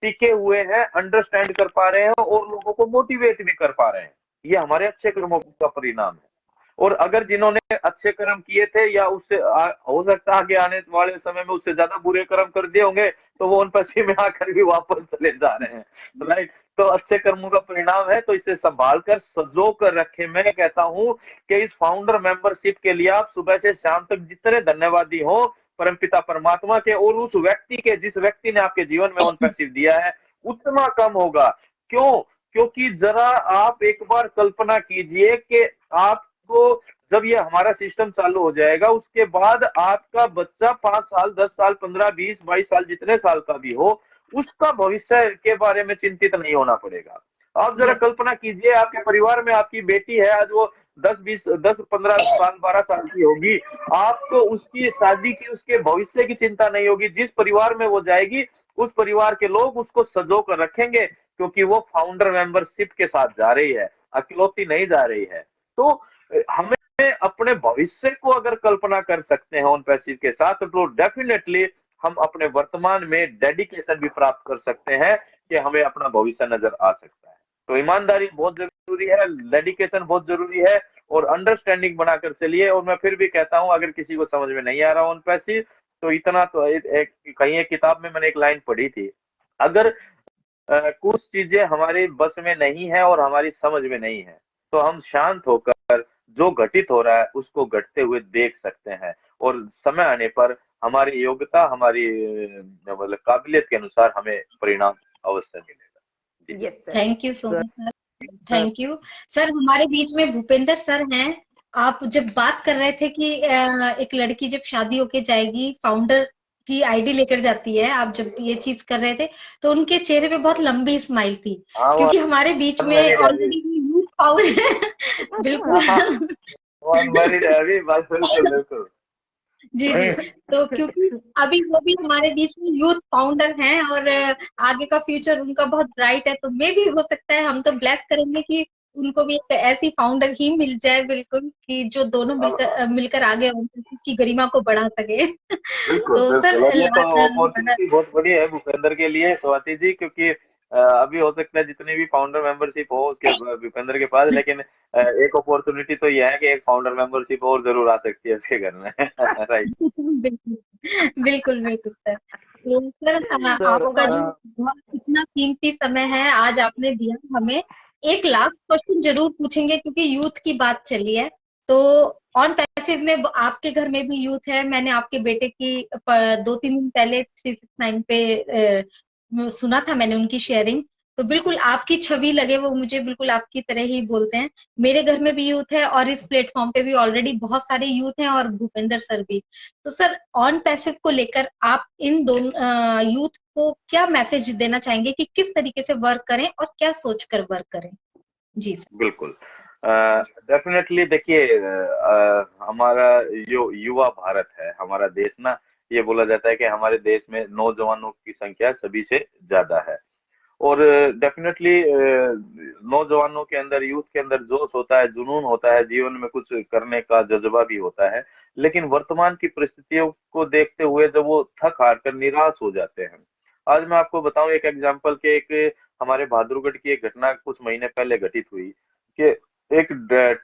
टिके हुए हैं, अंडरस्टैंड कर पा रहे हैं और लोगों को मोटिवेट भी कर पा रहे हैं। ये हमारे अच्छे कर्मों का परिणाम है। और अगर जिन्होंने अच्छे कर्म किए थे या उससे हो सकता है आगे आने वाले समय में उससे ज्यादा बुरे कर्म कर दिए होंगे, तो वो उन पैसे में आकर भी वापस चले जा रहे हैं, राइट। तो अच्छे कर्मों का परिणाम है, तो इसे संभाल कर सजो कर रखे। मैं कहता हूं कि इस फाउंडर मेंबरशिप के लिए आप सुबह से शाम तक जितने धन्यवादी हो परमपिता परमात्मा के और उस व्यक्ति के जिस व्यक्ति ने आपके जीवन में ओन पैसिव दिया है, उतना कम होगा। क्यों? क्योंकि जरा आप एक बार कल्पना कीजिए कि आपको जब ये हमारा सिस्टम चालू हो जाएगा, उसके बाद आपका बच्चा 5 साल, 10 साल, 15, 20, 22 साल जितने साल का भी हो, उसका भविष्य के बारे में चिंतित नहीं होना पड़ेगा। आप जरा कल्पना कीजिए, आपके परिवार में आपकी बेटी है, आज वो 10, 15 साल, 12 साल की होगी, आपको उसकी शादी की, उसके भविष्य की चिंता नहीं होगी। जिस परिवार में वो जाएगी, उस परिवार के लोग उसको सजो कर रखेंगे, क्योंकि वो फाउंडर मेंबरशिप के साथ जा रही है, अकेलौती नहीं जा रही है। तो हमें अपने भविष्य को अगर कल्पना कर सकते हैं ओन पैसिव के साथ, तो डेफिनेटली हम अपने वर्तमान में डेडिकेशन भी प्राप्त कर सकते हैं कि हमें अपना भविष्य नजर आ सकता है। तो ईमानदारी बहुत जरूरी है, डेडिकेशन बहुत जरूरी है और अंडरस्टैंडिंग बनाकर चलिए। और मैं फिर भी कहता हूं, अगर किसी को समझ में नहीं आ रहा ओन पैसिव, तो इतना तो कहीं एक किताब में मैंने एक लाइन पढ़ी थी, अगर कुछ चीजें हमारी बस में नहीं है और हमारी समझ में नहीं है, तो हम शांत होकर जो घटित हो रहा है उसको घटते हुए देख सकते हैं, और समय आने पर हमारी योग्यता, हमारी मतलब काबिलियत के अनुसार हमें परिणाम अवश्य मिलेगा। जी। Yes sir. Thank you so much sir, thank you sir. हमारे बीच में भूपेंद्र सर हैं। आप जब बात कर रहे थे कि एक लड़की जब शादी होके जाएगी, फाउंडर की आईडी लेकर जाती है, आप जब ये चीज कर रहे थे तो उनके चेहरे पे बहुत लंबी स्माइल थी, हाँ, क्योंकि हमारे बीच में ऑलरेडी यूथ फाउंड बिल्कुल बिल्कुल। जी जी। तो क्योंकि अभी वो भी हमारे बीच में यूथ फाउंडर हैं और आगे का फ्यूचर उनका बहुत ब्राइट है, तो मे भी हो सकता है, हम तो ब्लेस करेंगे कि उनको भी एक ऐसी फाउंडर ही मिल जाए, बिल्कुल, कि जो दोनों मिलकर आगे की गरिमा को बढ़ा सके। बिल्कुल तो सर बिल्कुल, और ये तो अपॉर्चुनिटी बहुत बड़ी है भूपेंद्र के लिए, स्वाति जी, क्योंकि अभी हो सकता है जितनी भी फाउंडर मेंबरशिप हो उसके भूपेंद्र के पास, लेकिन एक अपॉर्चुनिटी तो ये है कि एक फाउंडर मेंबरशिप और जरूर आ सकती है इसके घर में। राइट। बिल्कुल बिल्कुल बिल्कुल सर। तो सर आपका जो इतना कीमती समय है आज आपने दिया हमें, एक लास्ट क्वेश्चन जरूर पूछेंगे क्योंकि यूथ की बात चली है। तो ऑन पैसिव में आपके घर में भी यूथ है, मैंने आपके बेटे की 2-3 दिन पहले 369 पे सुना था मैंने उनकी शेयरिंग। तो बिल्कुल आपकी छवि लगे, वो मुझे बिल्कुल आपकी तरह ही बोलते हैं। मेरे घर में भी यूथ है और इस प्लेटफॉर्म पे भी ऑलरेडी बहुत सारे यूथ हैं और भूपेंद्र सर भी। तो सर ऑन पैसिव को लेकर आप इन दोनों यूथ को क्या मैसेज देना चाहेंगे कि किस तरीके से वर्क करें और क्या सोचकर वर्क करें? जी सर। बिल्कुल, डेफिनेटली देखिए, हमारा जो युवा भारत है, हमारा देश ना, ये बोला जाता है कि हमारे देश में नौजवानों की संख्या सभी से ज्यादा है। और डेफिनेटली नौजवानों के अंदर, यूथ के अंदर जोश होता है, जुनून होता है, जीवन में कुछ करने का जज्बा भी होता है। लेकिन वर्तमान की परिस्थितियों को देखते हुए जब वो थक हार कर निराश हो जाते हैं। आज मैं आपको बताऊं एक एग्जांपल के, एक हमारे बहादुरगढ़ की एक घटना कुछ महीने पहले घटित हुई कि एक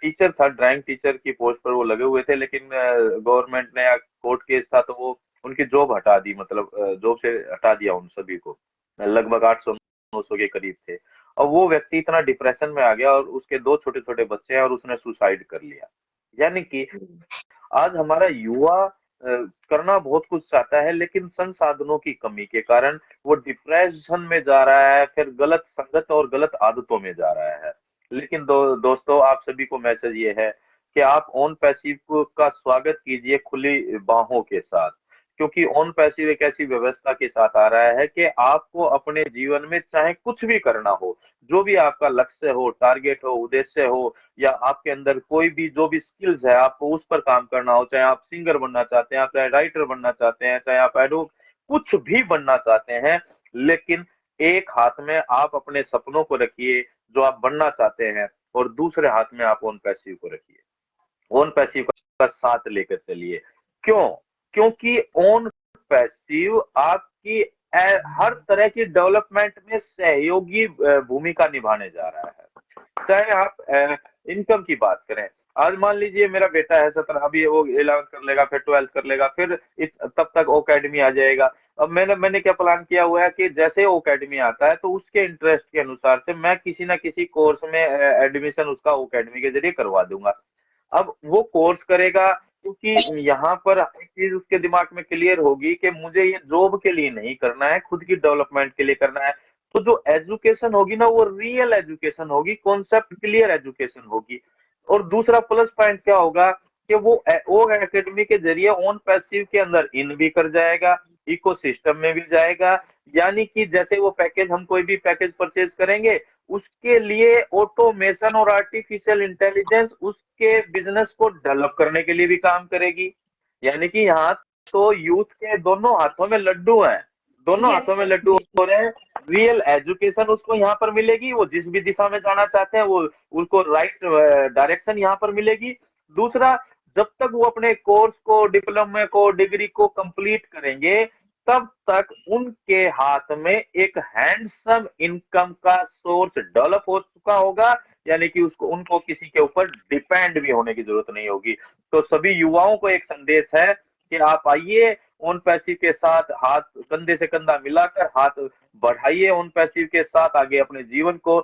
टीचर था, ड्राइंग टीचर की पोस्ट पर वो लगे हुए थे, लेकिन गवर्नमेंट ने या कोर्ट केस था तो वो उनकी जॉब हटा दी, मतलब जॉब से हटा दिया उन सभी को। लगभग 800-900 के करीब थे। और वो व्यक्ति इतना डिप्रेशन में आ गया और उसके 2 छोटे छोटे बच्चे हैं और उसने सुसाइड कर लिया। यानी कि आज हमारा युवा करना बहुत कुछ चाहता है, लेकिन संसाधनों की कमी के कारण वो डिप्रेशन में जा रहा है, फिर गलत संगत और गलत आदतों में जा रहा है। लेकिन दोस्तों, आप सभी को मैसेज ये है कि आप ऑन पैसिव का स्वागत कीजिए खुली बाहों के साथ, क्योंकि ऑन पैसिव एक ऐसी व्यवस्था के साथ आ रहा है कि आपको अपने जीवन में चाहे कुछ भी करना हो, जो भी आपका लक्ष्य हो, टारगेट हो, उद्देश्य हो, या आपके अंदर कोई भी जो भी स्किल्स है आपको उस पर काम करना हो, चाहे आप सिंगर बनना चाहते हैं, आप चाहे राइटर बनना चाहते हैं, चाहे आप एडवोकेट कुछ भी बनना चाहते हैं, लेकिन एक हाथ में आप अपने सपनों को रखिए जो आप बनना चाहते हैं, और दूसरे हाथ में आप ऑन पैसिव को रखिए, ऑन पैसिव का साथ लेकर चलिए। क्यों? क्योंकि ऑन पैसिव आपकी हर तरह की डेवलपमेंट में सहयोगी भूमिका निभाने जा रहा है। चाहे आप इनकम की बात करें, आज मान लीजिए मेरा बेटा है 17, अभी वो 11th कर लेगा, फिर 12th कर लेगा, फिर तब तक अकेडमी आ जाएगा। अब मैंने क्या प्लान किया हुआ है कि जैसे वो अकेडमी आता है तो उसके इंटरेस्ट के अनुसार से मैं किसी ना किसी कोर्स में एडमिशन उसका अकेडमी के जरिए करवा दूंगा। अब वो कोर्स करेगा, क्योंकि यहाँ पर एक चीज उसके दिमाग में क्लियर होगी कि मुझे ये जॉब के लिए नहीं करना है, खुद की डेवलपमेंट के लिए करना है। तो जो एजुकेशन होगी ना, वो रियल एजुकेशन होगी, कॉन्सेप्ट क्लियर एजुकेशन होगी। और दूसरा प्लस पॉइंट क्या होगा कि वो एकेडमी के जरिए ऑन पैसिव के अंदर इन भी कर जाएगा, इकोसिस्टम में भी जाएगा। यानी कि जैसे वो पैकेज, हम कोई भी पैकेज परचेज करेंगे, उसके लिए ऑटोमेशन और आर्टिफिशियल इंटेलिजेंस उसके बिजनेस को डेवलप करने के लिए भी काम करेगी। यानी कि यहाँ तो यूथ के दोनों हाथों में लड्डू हैं, दोनों हाथों में लड्डू हो रहे हैं। रियल एजुकेशन उसको यहाँ पर मिलेगी, वो जिस भी दिशा में जाना चाहते हैं वो उनको राइट डायरेक्शन यहाँ पर मिलेगी। दूसरा, जब तक वो अपने कोर्स को, डिप्लोमे को, डिग्री को कंप्लीट करेंगे, तब तक उनके हाथ में एक हैंडसम इनकम का सोर्स डेवलप हो चुका होगा। यानी कि उनको किसी के ऊपर डिपेंड भी होने की जरूरत नहीं होगी। तो सभी युवाओं को एक संदेश है कि आप आइए, ऑन पैसिव के साथ हाथ, कंधे से कंधा मिलाकर हाथ बढ़ाइए, ऑन पैसिव के साथ आगे अपने जीवन को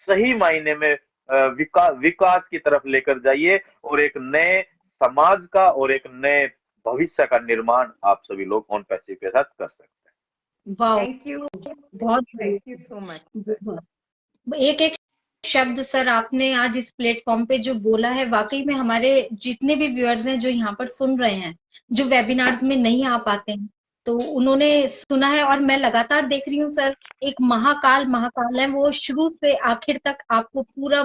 सही मायने में विकास की तरफ लेकर जाइए, और एक नए समाज का और एक नए भविष्य का निर्माण आप सभी लोग ऑन पैसिव के साथ कर सकते हैं। वाह, थैंक यू, बहुत थैंक यू सो मच। एक एक शब्द सर आपने आज इस प्लेटफॉर्म पे जो बोला है, वाकई में हमारे जितने भी व्यूअर्स हैं जो यहाँ पर सुन रहे हैं, जो वेबिनार्स में नहीं आ पाते हैं, तो उन्होंने सुना है। और मैं लगातार देख रही हूँ सर, एक महाकाल है, वो शुरू से आखिर तक आपको पूरा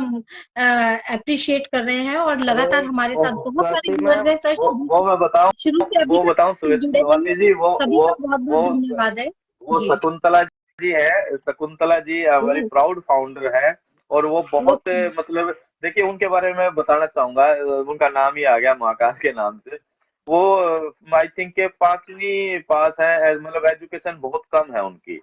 अप्रिशिएट कर रहे हैं, और लगातार हमारे साथ बहुत सारे व्यूअर्स हैं सर, वो मैं बताऊं, शुरू से अभी तक जुड़े हुए स्वाति जी, हैं। सभी का बहुत बहुत धन्यवाद है वो जी। शकुंतला जी है, Shakuntala ji very proud founder है। और वो बहुत मतलब, देखिए उनके बारे में बताना चाहूंगा, उनका नाम ही आ गया महाकाल के नाम से। वो आई थिंक के 5वीं पास है, मतलब एजुकेशन बहुत कम है उनकी,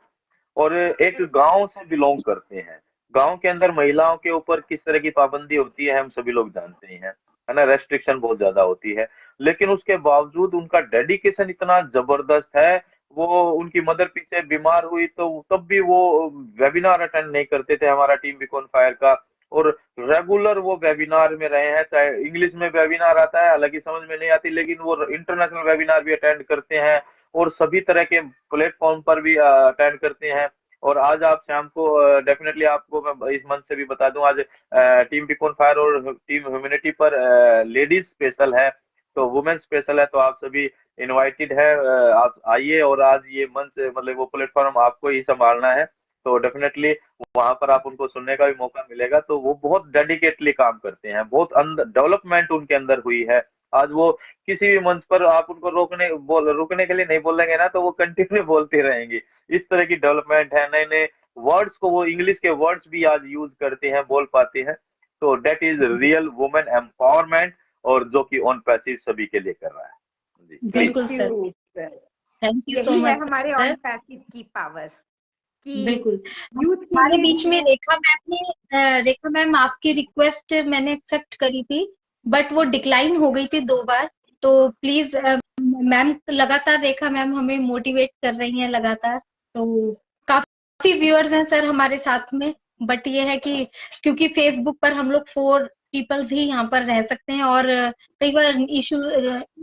और एक गांव से बिलोंग करते हैं। गांव के अंदर महिलाओं के ऊपर किस तरह की पाबंदी होती है हम सभी लोग जानते ही हैं, है ना, रेस्ट्रिक्शन बहुत ज्यादा होती है। लेकिन उसके बावजूद उनका डेडिकेशन इतना जबरदस्त है। वो, उनकी मदर पीछे बीमार हुई तो तब भी वो वेबिनार अटेंड नहीं करते थे हमारा टीम बीकॉन फायर का, और रेगुलर वो वेबिनार में रहे हैं। चाहे इंग्लिश में वेबिनार आता है, हालांकि समझ में नहीं आती, लेकिन वो इंटरनेशनल वेबिनार भी अटेंड करते हैं, और सभी तरह के प्लेटफॉर्म पर भी अटेंड करते हैं। और आज आप शाम को डेफिनेटली आपको मैं इस मंच से भी बता दूं, आज टीम बीकॉन फायर और टीम ह्यूमैनिटी पर लेडीज स्पेशल है, तो वुमेन स्पेशल है। तो आप सभी इनवाइटेड है, आप आइए। और आज ये मंच, मतलब वो प्लेटफॉर्म आपको ही संभालना है, तो डेफिनेटली वहां पर आप उनको सुनने का भी मौका मिलेगा। तो वो बहुत डेडिकेटली काम करते हैं, बहुत डेवलपमेंट उनके अंदर हुई है। आज वो किसी भी मंच पर आप उनको रुकने के लिए नहीं बोलेंगे ना, तो वो कंटिन्यू बोलते रहेंगे। इस तरह की डेवलपमेंट है, नए नए वर्ड्स को, वो इंग्लिश के वर्ड्स भी आज यूज करते हैं, बोल पाते हैं। तो that is real women empowerment, और जो कि ऑन पैसिव सभी के लिए कर रहा है जी। बिल्कुल सर, थैंक यू सो यही है मच हमारे सर। ऑन पैसिव की पावर कि बिल्कुल, यूथ हमारे बीच में रेखा मैम आपकी रिक्वेस्ट मैंने एक्सेप्ट करी थी, बट वो डिक्लाइन हो गई थी 2 बार। तो प्लीज मैम, लगातार रेखा मैम हमें मोटिवेट कर रही हैं लगातार। तो काफी व्यूअर्स हैं सर हमारे साथ में, बट ये है कि क्योंकि फेसबुक पर हम लोग 4 पीपल्स ही यहाँ पर रह सकते हैं, और कई बार इशू,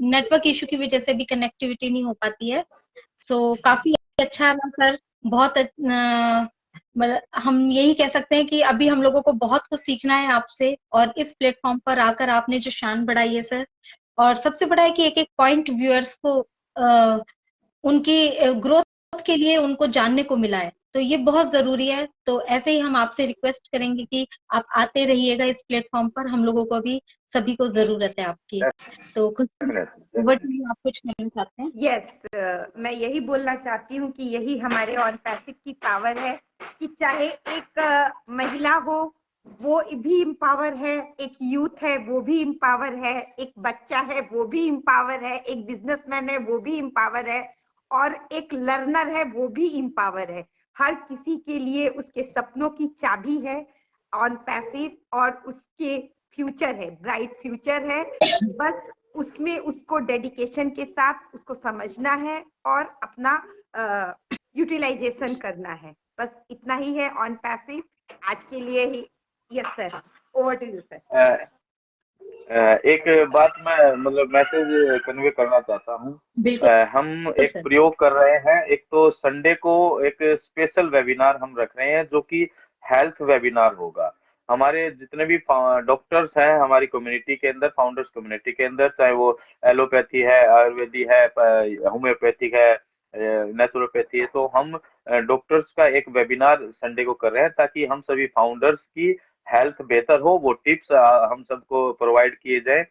नेटवर्क इशू की वजह से भी कनेक्टिविटी नहीं हो पाती है। सो काफी अच्छा रहा सर, बहुत हम यही कह सकते हैं कि अभी हम लोगों को बहुत कुछ सीखना है आपसे, और इस प्लेटफॉर्म पर आकर आपने जो शान बढ़ाई है सर, और सबसे बड़ा है कि एक एक पॉइंट व्यूअर्स को उनकी ग्रोथ के लिए उनको जानने को मिला है, तो ये बहुत जरूरी है। तो ऐसे ही हम आपसे रिक्वेस्ट करेंगे कि आप आते रहिएगा इस प्लेटफॉर्म पर, हम लोगों को भी सभी को जरूरत है आपकी। तो कुछ आप कुछ कहना चाहते हैं? यस, मैं यही बोलना चाहती हूँ कि यही हमारे ऑन पैसिव की पावर है कि चाहे एक महिला हो वो भी इम्पावर है, एक यूथ है वो भी इम्पावर है, एक बच्चा है वो भी इम्पावर है, एक बिजनेसमैन है वो भी इम्पावर है, और एक लर्नर है वो भी इम्पावर है। हर किसी के लिए उसके सपनों की चाबी है ऑन पैसिव, और उसके फ्यूचर है, ब्राइट फ्यूचर है। बस उसमें उसको डेडिकेशन के साथ उसको समझना है और अपना यूटिलाइजेशन करना है। बस इतना ही है ऑन पैसिव आज के लिए ही। Yes sir, over to you sir. एक बात मैं मतलब मैसेज कन्वे करना चाहता हूँ। बिल्कुल हम एक सर। प्रयोग कर रहे हैं। एक तो संडे को एक स्पेशल वेबिनार हम रख रहे हैं जो कि हेल्थ वेबिनार होगा। हमारे जितने भी डॉक्टर्स हैं हमारी कम्युनिटी के अंदर, फाउंडर्स कम्युनिटी के अंदर, चाहे वो एलोपैथी है, आयुर्वेदी है, होम्योपैथिक है, नेचुरोपैथी है, तो हम डॉक्टर्स का एक वेबिनार संडे को कर रहे हैं ताकि हम सभी फाउंडर्स की हेल्थ बेहतर हो। वो टिप्स हम सबको प्रोवाइड किए जाए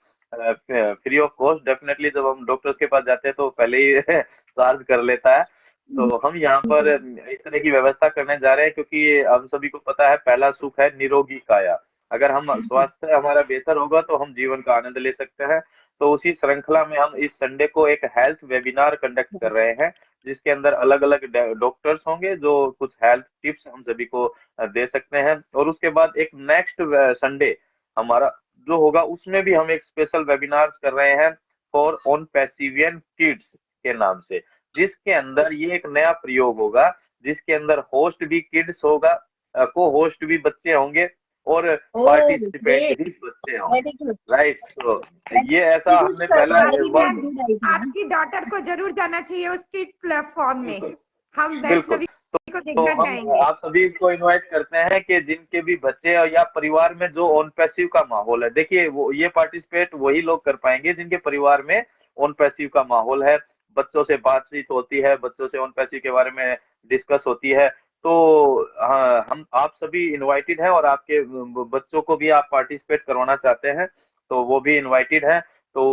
फ्री ऑफ कॉस्ट। डेफिनेटली जब हम डॉक्टर्स के पास जाते हैं तो पहले ही चार्ज कर लेता है। तो हम यहाँ पर इस तरह की व्यवस्था करने जा रहे हैं क्योंकि हम सभी को पता है पहला सुख है निरोगी काया। अगर हम स्वास्थ्य हमारा बेहतर होगा तो हम जीवन का आनंद ले सकते हैं। तो उसी श्रृंखला में हम इस संडे को एक हेल्थ वेबिनार कंडक्ट कर रहे हैं जिसके अंदर अलग अलग डॉक्टर्स होंगे जो कुछ हेल्थ टिप्स हम सभी को दे सकते हैं। और उसके बाद एक नेक्स्ट संडे हमारा जो होगा उसमें भी हम एक स्पेशल वेबिनार कर रहे हैं फॉर ऑन पैसिवियन किड्स के नाम से, जिसके अंदर ये एक नया प्रयोग होगा जिसके अंदर होस्ट भी किड्स होगा, को होस्ट भी बच्चे होंगे और पार्टिसिपेंट भी बच्चे होंगे। Very good. राइट, तो ये ऐसा हमने पहला आपकी डॉटर को जरूर जाना चाहिए उसकी प्लेटफॉर्म में। हम बिल्कुल। वैष्णवी को तो देखना हम चाहेंगे। आप सभी को इनवाइट करते हैं कि जिनके भी बच्चे या परिवार में जो ऑन पैसिव का माहौल है, देखिए वो ये पार्टिसिपेट वही लोग कर पाएंगे जिनके परिवार में ऑन पैसिव का माहौल है, बच्चों से बातचीत होती है, बच्चों से ऑन पैसिव के बारे में डिस्कस होती है। तो हाँ, हम आप सभी इनवाइटेड हैं और आपके बच्चों को भी आप पार्टिसिपेट करवाना चाहते हैं तो वो भी इनवाइटेड है। तो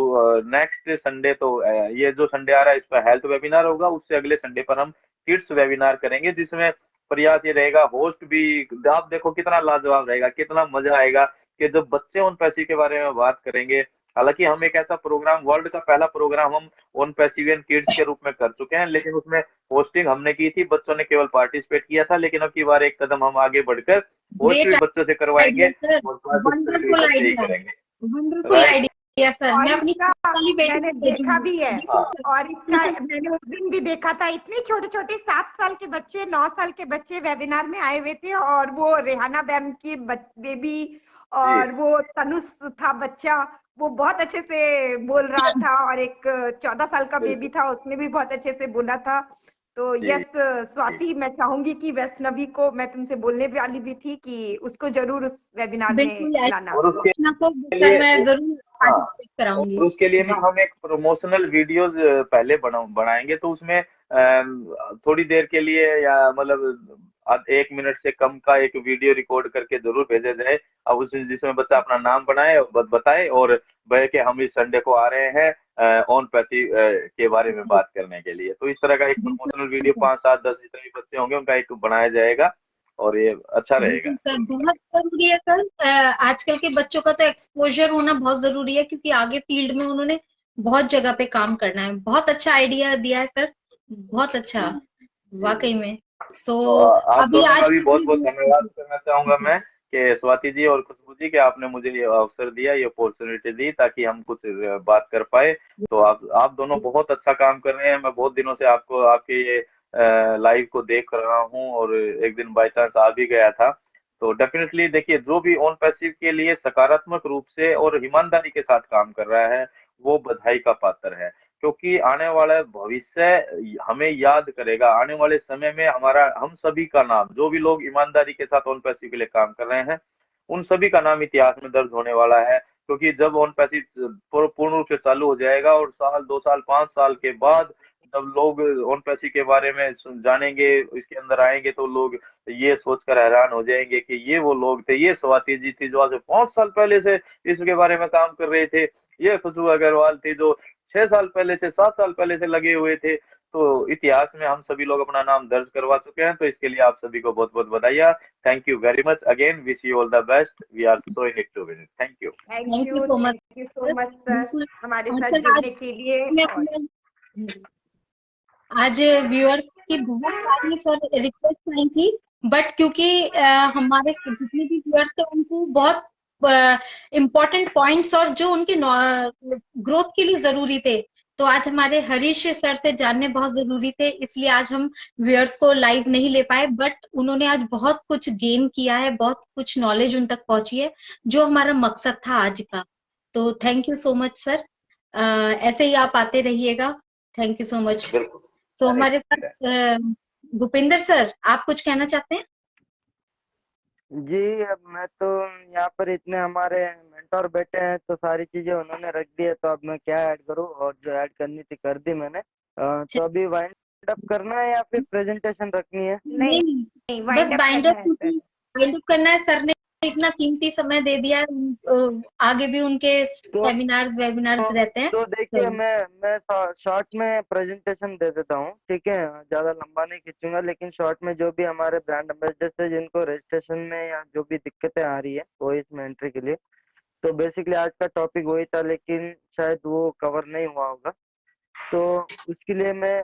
नेक्स्ट संडे तो ये जो संडे आ रहा है इस पर हेल्थ वेबिनार होगा, उससे अगले संडे पर हम किड्स वेबिनार करेंगे जिसमें प्रयास ये रहेगा होस्ट भी आप देखो कितना लाजवाब रहेगा, कितना मजा आएगा कि जब बच्चे उन पैसे के बारे में बात करेंगे। हालांकि हम एक ऐसा प्रोग्राम, वर्ल्ड का पहला प्रोग्राम हम उन पैसिवियन किड्स के रूप में कर चुके हैं, लेकिन उसमें होस्टिंग हमने की थी, बच्चों ने केवल पार्टिसिपेट किया था। लेकिन अब की बार एक कदम हम आगे बढ़कर होस्ट भी बच्चों से करवाएंगे और पार्टिसिपेट भी बच्चे ही करेंगे। Wonderful idea sir. मैं अपनी वाली बेटी मैंने को देखा भेजूंगी। भी है और इसका मैंने उस दिन भी देखा था। इतने छोटे छोटे 7 साल के बच्चे, 9 साल के बच्चे वेबिनार में आए हुए थे और वो रेहाना मैम की बेबी और वो तनुष था बच्चा, वो बहुत अच्छे से बोल रहा था, और एक 14 साल का बेबी था उसने भी बहुत अच्छे से बोला था। तो यस स्वाति, मैं चाहूंगी कि वैष्णवी को, मैं तुमसे बोलने वाली भी थी कि उसको जरूर उस वेबिनार में लाना। और उसके मैं जरूर पार्टिसिपेट कराऊंगी। और उसके लिए ना हम एक प्रमोशनल वीडियोस पहले बनाएंगे। तो उसमें थोड़ी देर के लिए या मतलब 1 मिनट से कम का एक वीडियो रिकॉर्ड करके जरूर भेजा जाए। अब उसमें जिसमें बच्चा अपना नाम बनाए और बताए और वह कि हम इस संडे को आ रहे हैं ऑन पैसिव के बारे में बात करने के लिए। तो इस तरह का एक प्रमोशनल वीडियो 5, 7, 10 जितने भी बच्चे होंगे उनका एक बनाया जाएगा और ये अच्छा रहेगा सर। बहुत जरूरी है सर। आजकल के बच्चों का तो एक्सपोजर होना बहुत जरूरी है क्योंकि आगे फील्ड में उन्होंने बहुत जगह पे काम करना है। बहुत अच्छा आइडिया दिया है सर, बहुत अच्छा वाकई में। तो आप अभी दोनों आज का भी बहुत बहुत धन्यवाद करना चाहूंगा मैं कि स्वाति जी और खुशबू जी कि आपने मुझे ये अवसर दिया, ये अपॉर्चुनिटी दी ताकि हम कुछ बात कर पाए। तो आप दोनों बहुत अच्छा काम कर रहे हैं। मैं बहुत दिनों से आपको आपके ये लाइव को देख रहा हूँ और एक दिन बाई चांस आ भी गया था। तो डेफिनेटली देखिए जो भी ऑन पैसिव के लिए सकारात्मक रूप से और ईमानदारी के साथ काम कर रहा है वो बधाई का पात्र है, क्योंकि आने वाला भविष्य हमें याद करेगा। आने वाले समय में हमारा, हम सभी का नाम, जो भी लोग ईमानदारी के साथ ऑन पैसिव के लिए काम कर रहे हैं उन सभी का नाम इतिहास में दर्ज होने वाला है। क्योंकि जब ऑन पैसिव पूर्ण रूप से चालू हो जाएगा और साल 2 साल 5 साल के बाद जब लोग ऑन पैसिव के बारे में जानेंगे, इसके अंदर आएंगे, तो लोग ये सोचकर हैरान हो जाएंगे कि ये वो लोग थे, ये स्वाति जी थी जो आज 5 साल पहले से इसके बारे में काम कर रहे थे, ये खुशबू अग्रवाल थी जो 6 साल पहले से, 7 साल पहले से लगे हुए थे। तो इतिहास में हम सभी लोग अपना नाम दर्ज करवा चुके हैं, तो इसके लिए आप सभी को बहुत बहुत बधाई। Thank you very much again, wish you all the best, we are so in it to win it. Thank you. Thank you so much thank you so sir. Much sir बिल्कुल। हमारे और साथ सर आज जुड़ने के लिए। मैं और अपने आज व्यूअर्स की बहुत सारी सर रिक्वेस्ट आई थी, बट क्योंकि हमारे जितने भी व्यूअर्स थे उनको बहुत इम्पोर्टेंट पॉइंट्स और जो उनके ग्रोथ के लिए जरूरी थे, तो आज हमारे हरीश सर से जानने बहुत जरूरी थे, इसलिए आज हम व्यूअर्स को लाइव नहीं ले पाए, बट उन्होंने आज बहुत कुछ गेन किया है, बहुत कुछ नॉलेज उन तक पहुंची है, जो हमारा मकसद था आज का। तो thank you so much sir, ऐसे ही आप आते रहिएगा। Thank you so much. बिल्कुल। तो अरे हमारे साथ भूपिंदर सर, आप कुछ कहना चाहते हैं? जी, अब मैं तो यहाँ पर इतने हमारे मेंटोर बैठे हैं तो सारी चीजें उन्होंने रख दी है, तो अब मैं क्या ऐड करूँ, और जो ऐड करनी थी कर दी मैंने। तो अभी वाइंड अप करना है या फिर प्रेजेंटेशन रखनी है? नहीं नहीं, नहीं, बस वाइंड अप बाइंड करना अप, है क्योंकि सर। बाइंड अप करना है, सर ने इतना कीमती समय दे दिया है, आगे भी उनके तो सेमिनार्स वेबिनार्स रहते हैं। तो तो देखिए, मैं शॉर्ट में प्रेजेंटेशन दे देता हूँ, ठीक है? ज्यादा लंबा नहीं खींचूंगा, लेकिन शॉर्ट में जो भी हमारे ब्रांड एम्बेसडर है जिनको रजिस्ट्रेशन में या जो भी दिक्कतें आ रही है वो इसमें एंट्री के लिए, तो बेसिकली आज का टॉपिक वही था, लेकिन शायद वो कवर नहीं हुआ होगा। तो उसके लिए मैं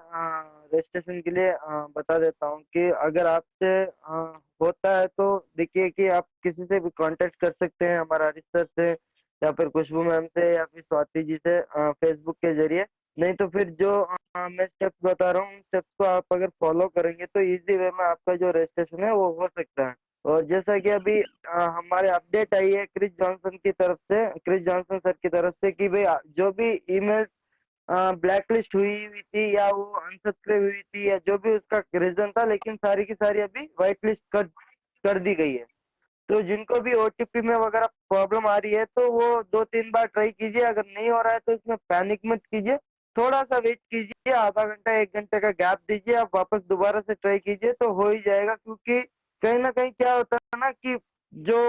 रजिस्ट्रेशन के लिए बता देता हूँ कि अगर आपसे होता है तो देखिए कि आप किसी से भी कांटेक्ट कर सकते हैं, हमारा रिसर्च से या फिर खुशबू मैम से या फिर स्वाति जी से फेसबुक के जरिए। नहीं तो फिर जो मैं स्टेप्स बता रहा हूँ, उन स्टेप्स को आप अगर फॉलो करेंगे तो इजी वे में आपका जो रजिस्ट्रेशन है वो हो सकता है। और जैसा कि अभी हमारे अपडेट आई है क्रिस जॉनसन की तरफ से, क्रिस जॉनसन सर की तरफ से, कि भाई जो भी ईमेल ब्लैक लिस्ट हुई हुई थी या वो अनसब्सक्राइब हुई थी या जो भी उसका रीजन था, लेकिन सारी की सारी अभी व्हाइट लिस्ट कर दी गई है। तो जिनको भी ओटीपी में वगैरह प्रॉब्लम आ रही है तो वो 2-3 बार ट्राई कीजिए, अगर नहीं हो रहा है तो इसमें पैनिक मत कीजिए, थोड़ा सा वेट कीजिए, आधा घंटा 1 घंटे का गैप दीजिए, आप वापस दोबारा से ट्राई कीजिए तो हो ही जाएगा। क्योंकि कहीं ना कहीं क्या होता है ना कि जो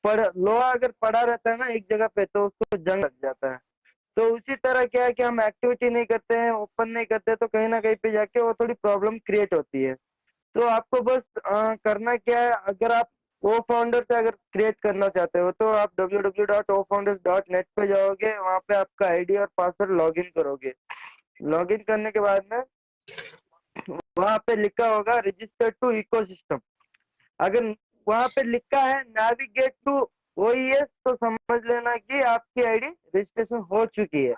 लोहा अगर पड़ा रहता है ना एक जगह पे तो उसको जंग लग जाता है। तो उसी तरह क्या है कि हम एक्टिविटी नहीं करते हैं, ओपन नहीं करते, तो कहीं ना कहीं पे जाके वो थोड़ी प्रॉब्लम क्रिएट होती है। तो आपको बस करना क्या है, अगर आप ओ फाउंडर से अगर क्रिएट करना चाहते हो तो आप www.ofounders.net पे जाओगे, वहाँ पे आपका आईडी और पासवर्ड लॉगिन करोगे। लॉगिन करने के बाद में वहाँ पे लिखा होगा रजिस्टर टू इकोसिस्टम। अगर वहाँ पे लिखा है नेविगेट टू ओईएस तो समझ लेना कि आपकी आईडी रजिस्ट्रेशन हो चुकी है।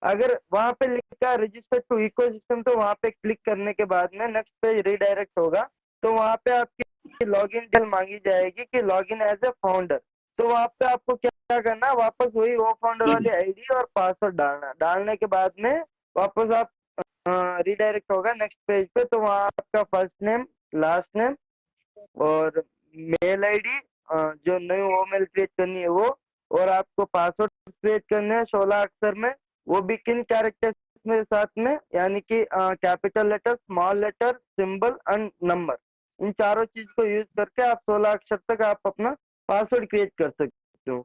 अगर वहाँ पे लिखा है रजिस्टर टू इकोसिस्टम तो वहाँ पे क्लिक करने के बाद में नेक्स्ट पेज रिडायरेक्ट होगा, तो वहाँ पे आपकी लॉगिन डिटेल मांगी जाएगी कि लॉगिन एज ए फाउंडर। तो वहाँ पे आपको क्या करना है, वापस वही वो फाउंडर वाली आईडी और पासवर्ड डालना। डालने के बाद में वापस आप रिडायरेक्ट होगा नेक्स्ट पेज पे, तो वहाँ आपका फर्स्ट नेम, लास्ट नेम और मेल आईडी, जो नई वो मेल क्रिएट करनी है वो, और आपको पासवर्ड क्रिएट करने हैं 16 अक्षर में, वो भी किन कैरेक्टर्स में साथ में, यानी कि capital letter, small letter, symbol and number, इन चारों चीज को यूज करके आप 16 अक्षर तक आप अपना पासवर्ड क्रिएट कर सकते हो।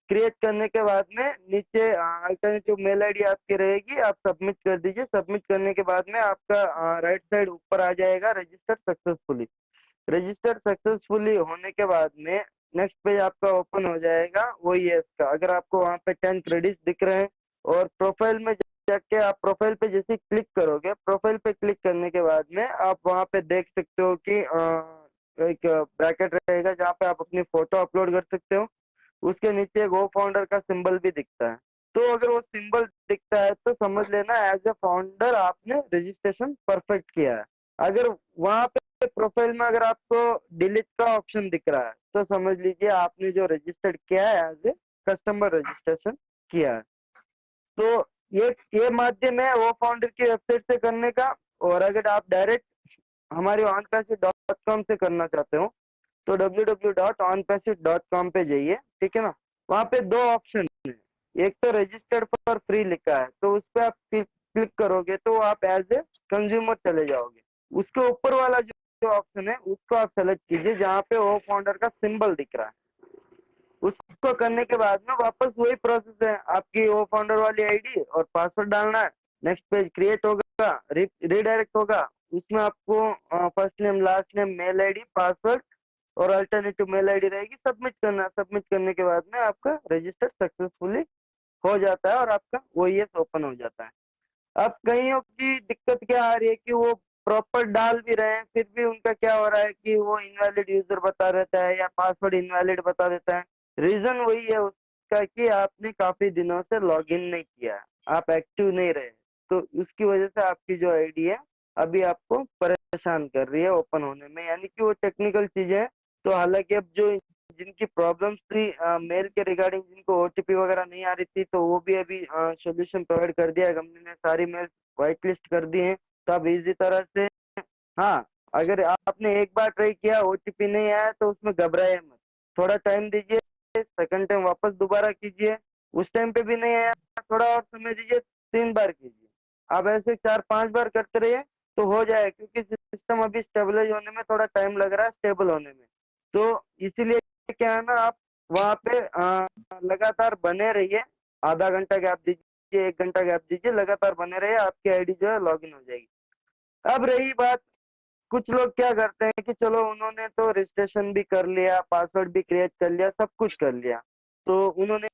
क्रिएट करने के बाद में नीचे अल्टरनेटिव मेल आईडी आपकी रहेगी, आप सबमिट कर दीजिए। सबमिट करने के बाद में आपका राइट साइड ऊपर आ जाएगा रजिस्टर सक्सेसफुली। रजिस्टर सक्सेसफुली होने के बाद में नेक्स्ट पेज आपका ओपन हो जाएगा वही है इसका। अगर आपको वहाँ पे 10 क्रेडिट्स दिख रहे हैं और प्रोफाइल में जाके आप प्रोफाइल पे जैसे क्लिक करोगे, प्रोफाइल पे क्लिक करने के बाद में आप वहाँ पे देख सकते हो कि एक ब्रैकेट रहेगा जहाँ पे आप अपनी फोटो अपलोड कर सकते हो। उसके नीचे गो फाउंडर का सिंबल भी दिखता है। तो अगर वो सिंबल दिखता है तो समझ लेना एज ए फाउंडर आपने रजिस्ट्रेशन परफेक्ट किया है। अगर वहाँ पे प्रोफाइल में अगर आपको डिलीट का ऑप्शन दिख रहा है तो समझ लीजिए आपने जो रजिस्टर्ड किया है एज ए कस्टमर रजिस्ट्रेशन किया है। तो ये माध्यम है वो फाउंडर की वेबसाइट से करने का। और अगर आप डायरेक्ट हमारी onpassive.com से करना चाहते हो तो www.onpassive.com पे जाइए, ठीक है ना? वहाँ पे दो ऑप्शन है, एक तो रजिस्टर्ड फॉर फ्री लिखा है, तो उस पर आप क्लिक करोगे तो आप एज ए कंज्यूमर चले जाओगे। उसके ऊपर वाला जो ऑप्शन है उसको आप सेलेक्ट कीजिए जहाँ पे वो फाउंडर का सिंबल दिख रहा है। उसको करने के बाद में वापस वही प्रोसेस है, आपकी वो फाउंडर वाली आईडी और पासवर्ड डालना है। नेक्स्ट पेज क्रिएट होगा, रीडायरेक्ट होगा, उसमें आपको first name, last name, mail ID, password और अल्टरनेटिव मेल आईडी रहेगी, सबमिट करना। सबमिट करने के बाद में आपका रजिस्टर सक्सेसफुली हो जाता है और आपका ओएस ओपन हो जाता है। अब कईयों की दिक्कत क्या आ रही है कि वो प्रॉपर डाल भी रहे हैं, फिर भी उनका क्या हो रहा है कि वो इनवैलिड यूजर बता देता है या पासवर्ड इनवैलिड बता देता है। रीजन वही है उसका कि आपने काफी दिनों से लॉगिन नहीं किया है, आप एक्टिव नहीं रहे, तो उसकी वजह से आपकी जो आईडी है अभी आपको परेशान कर रही है ओपन होने में, यानी कि वो टेक्निकल चीजें हैं। तो हालांकि अब जो जिनकी प्रॉब्लम्स थी मेल के रिगार्डिंग, जिनको ओटीपी वगैरह नहीं आ रही थी, तो वो भी अभी सोल्यूशन प्रोवाइड कर दिया है कंपनी ने, सारी मेल व्हाइट लिस्ट कर दी है। तो आप इजी तरह से, हाँ, अगर आपने एक बार ट्राई किया ओटीपी नहीं आया तो उसमें घबराए मत, थोड़ा टाइम दीजिए, सेकंड टाइम वापस दोबारा कीजिए, उस टाइम पे भी नहीं आया थोड़ा और समय दीजिए, 3 बार कीजिए। आप ऐसे 4-5 बार करते रहिए तो हो जाए, क्योंकि सिस्टम अभी स्टेबलाइज होने में थोड़ा टाइम लग रहा है, स्टेबल होने में। तो इसीलिए क्या है ना, आप वहाँ पे लगातार बने रहिए, आधा घंटा गैप दीजिए, 1 घंटा गैप दीजिए, लगातार बने रहिए, आपकी आईडी जो है लॉगिन हो जाएगी। अब रही बात, कुछ लोग क्या करते हैं कि चलो उन्होंने तो रजिस्ट्रेशन भी कर लिया, पासवर्ड भी क्रिएट कर लिया, सब कुछ कर लिया, तो उन्होंने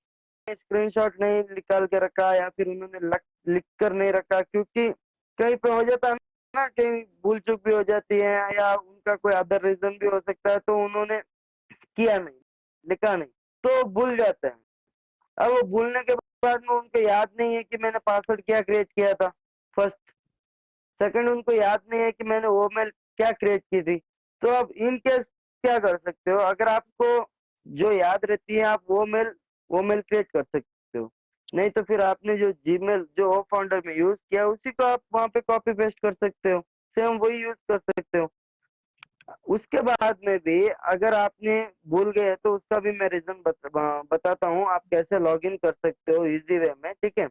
स्क्रीनशॉट नहीं निकाल के रखा या फिर उन्होंने लिख कर नहीं रखा, क्योंकि कहीं पे हो जाता है ना, कहीं भूल चूक भी हो जाती है या उनका कोई अदर रीजन भी हो सकता है, तो उन्होंने किया नहीं, लिखा नहीं, तो भूल जाते हैं। अब वो भूलने के बाद में उनको याद नहीं है कि मैंने पासवर्ड क्या क्रिएट किया था, फर्स्ट। सेकंड, उनको याद नहीं है कि मैंने वो मेल क्या क्रिएट की थी। तो अब इन केस क्या कर सकते हो, अगर आपको जो याद रहती है आप वो मेल क्रिएट कर सकते हो, नहीं तो फिर आपने जो जीमेल जो ओ फाउंडर में यूज किया उसी को आप वहाँ पे कॉपी पेस्ट कर सकते हो, सेम वही यूज कर सकते हो। उसके बाद में भी अगर आपने भूल गए तो उसका भी मैं रीजन बताता हूँ, आप कैसे लॉगिन कर सकते हो इजी वे में, ठीक है।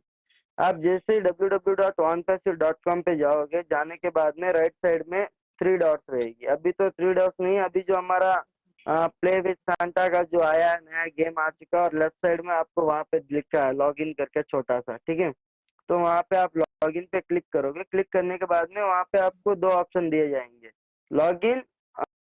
आप जैसे ही www.onepassword.com पे जाओगे, जाने के बाद में राइट साइड में 3 डॉट्स रहेगी, अभी तो 3 डॉट्स नहीं, अभी जो हमारा प्ले विद सांता का जो आया है नया गेम आ चुका है, और लेफ्ट साइड में आपको वहाँ पे लिखा है लॉगिन करके छोटा सा, ठीक है। तो वहाँ पे आप लॉगिन पे क्लिक करोगे, क्लिक करने के बाद में वहाँ पे आपको 2 ऑप्शन दिए जाएंगे, लॉगिन